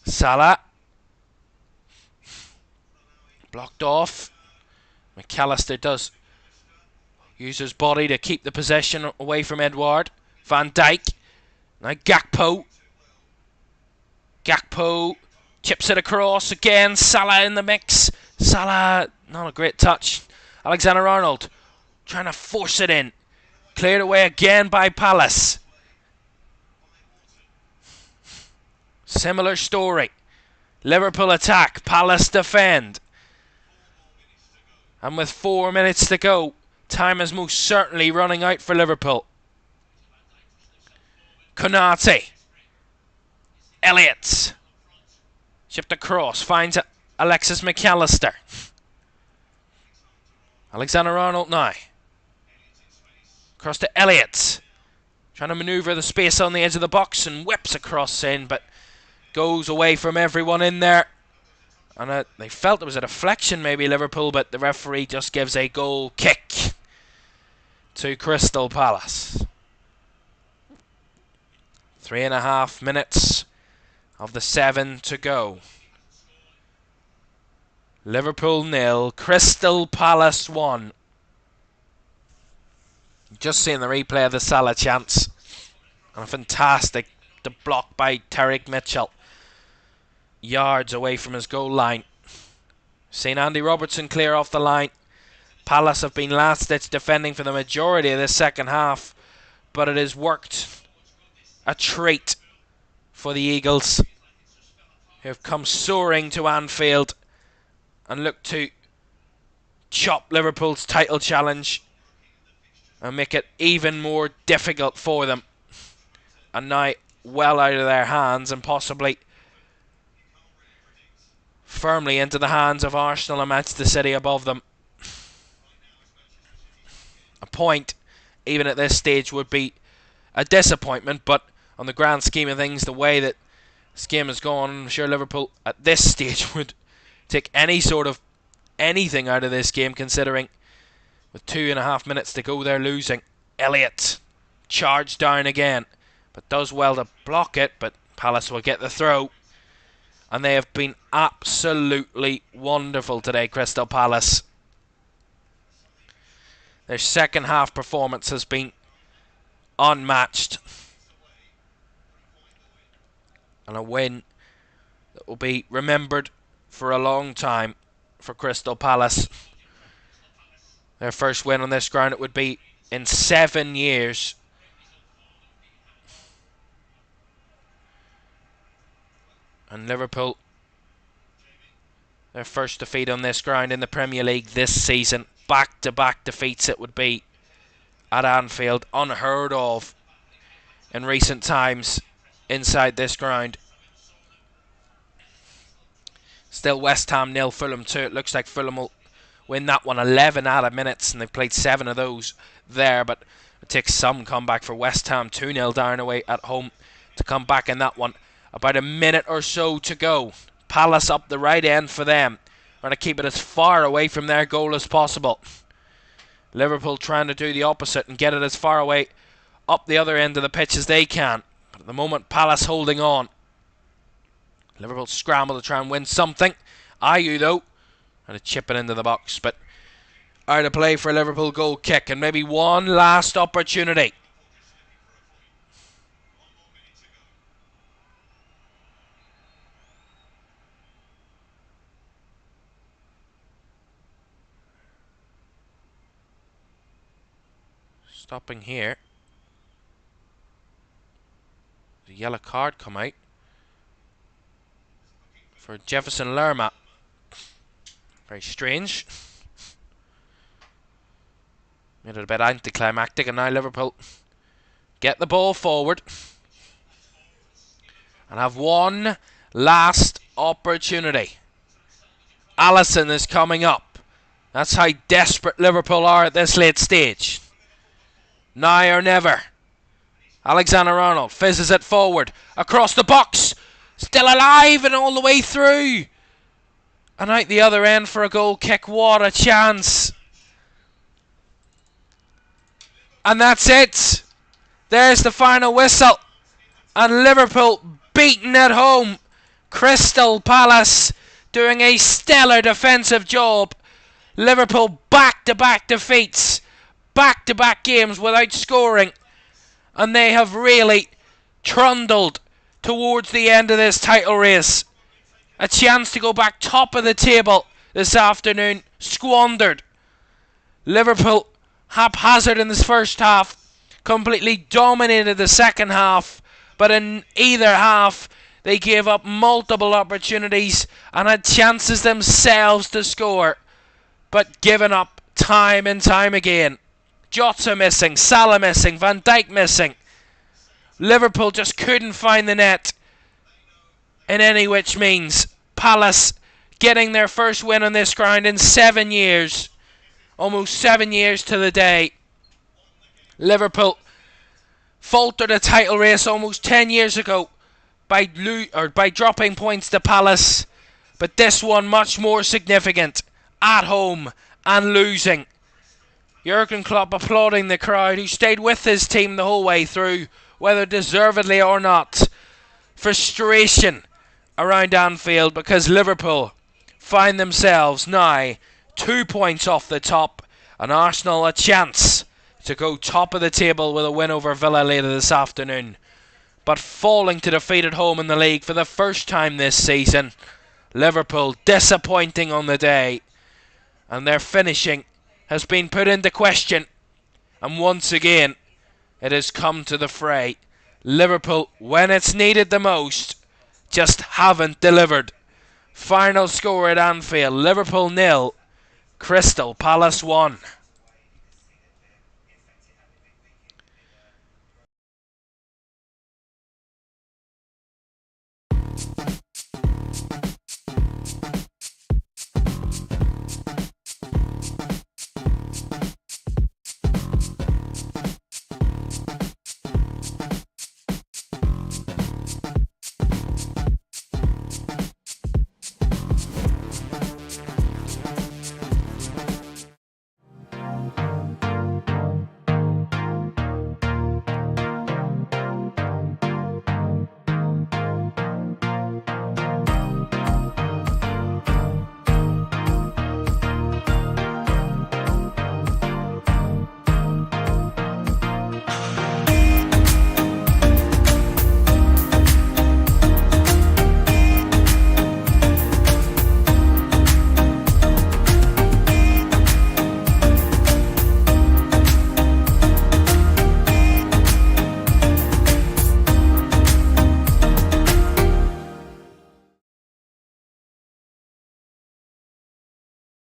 Salah. Blocked off. McAllister does use his body to keep the possession away from Edouard. Van Dijk. Now Gakpo. Gakpo chips it across again. Salah in the mix. Salah, not a great touch. Alexander-Arnold trying to force it in. Cleared away again by Palace. Similar story. Liverpool attack, Palace defend. And with 4 minutes to go, time is most certainly running out for Liverpool. Konate. Elliott. Chipped across, finds Alexis McAllister. Alexander-Arnold now. Across to Elliott. Trying to manoeuvre the space on the edge of the box and whips across in, but goes away from everyone in there. And they felt it was a deflection maybe, Liverpool, but the referee just gives a goal kick to Crystal Palace. 3.5 minutes of the 7 to go. Liverpool 0, Crystal Palace 1. Just seeing the replay of the Salah chance. And a fantastic block by Tariq Mitchell. Yards away from his goal line. Seen Andy Robertson clear off the line. Palace have been last-ditch defending for the majority of this second half, but it has worked a treat for the Eagles, who have come soaring to Anfield and look to chop Liverpool's title challenge and make it even more difficult for them. And now well out of their hands and possibly firmly into the hands of Arsenal and Manchester City above them. A point, even at this stage, would be a disappointment, but on the grand scheme of things, the way that this game has gone, I'm sure Liverpool at this stage would take any sort of anything out of this game, considering with 2.5 minutes to go they're losing. Elliott charged down again, but does well to block it, but Palace will get the throw. And they have been absolutely wonderful today, Crystal Palace. Their second half performance has been unmatched. And a win that will be remembered for a long time for Crystal Palace. Their first win on this ground, it would be in 7 years. And Liverpool, their first defeat on this ground in the Premier League this season. Back-to-back defeats it would be at Anfield. Unheard of in recent times inside this ground. Still West Ham 0, Fulham 2. It looks like Fulham will win that one 11 out of minutes, and they've played 7 of those there, but it takes some comeback for West Ham. 2-0 down away at home to come back in that one. About a minute or so to go. Palace up the right end for them. Trying to keep it as far away from their goal as possible. Liverpool trying to do the opposite and get it as far away up the other end of the pitch as they can. But at the moment, Palace holding on. Liverpool scramble to try and win something. Ayew, though, trying to chip it into the box, but out of play for a Liverpool goal kick, and maybe one last opportunity. Stopping here. The yellow card come out for Jefferson Lerma. Very strange. Made it a bit anticlimactic, and now Liverpool get the ball forward and have one last opportunity. Alisson is coming up. That's how desperate Liverpool are at this late stage. Now or never. Alexander-Arnold fizzes it forward across the box. Still alive and all the way through. And out the other end for a goal kick. What a chance. And that's it. There's the final whistle. And Liverpool beaten at home. Crystal Palace doing a stellar defensive job. Liverpool back-to-back defeats. Back-to-back games without scoring. And they have really trundled towards the end of this title race. A chance to go back top of the table this afternoon. Squandered. Liverpool haphazard in this first half. Completely dominated the second half. But in either half, they gave up multiple opportunities and had chances themselves to score. But given up time and time again. Jota missing, Salah missing, Van Dijk missing. Liverpool just couldn't find the net in any which means. Palace getting their first win on this ground in 7 years. Almost 7 years to the day. Liverpool faltered a title race almost 10 years ago by dropping points to Palace. But this one much more significant. At home and losing. Jurgen Klopp applauding the crowd who stayed with his team the whole way through, whether deservedly or not. Frustration around Anfield because Liverpool find themselves now 2 points off the top, and Arsenal a chance to go top of the table with a win over Villa later this afternoon. But falling to defeat at home in the league for the first time this season. Liverpool disappointing on the day, and their finishing has been put into question, and once again it has come to the fray. Liverpool, when it's needed the most, just haven't delivered. Final score at Anfield, Liverpool 0, Crystal Palace 1.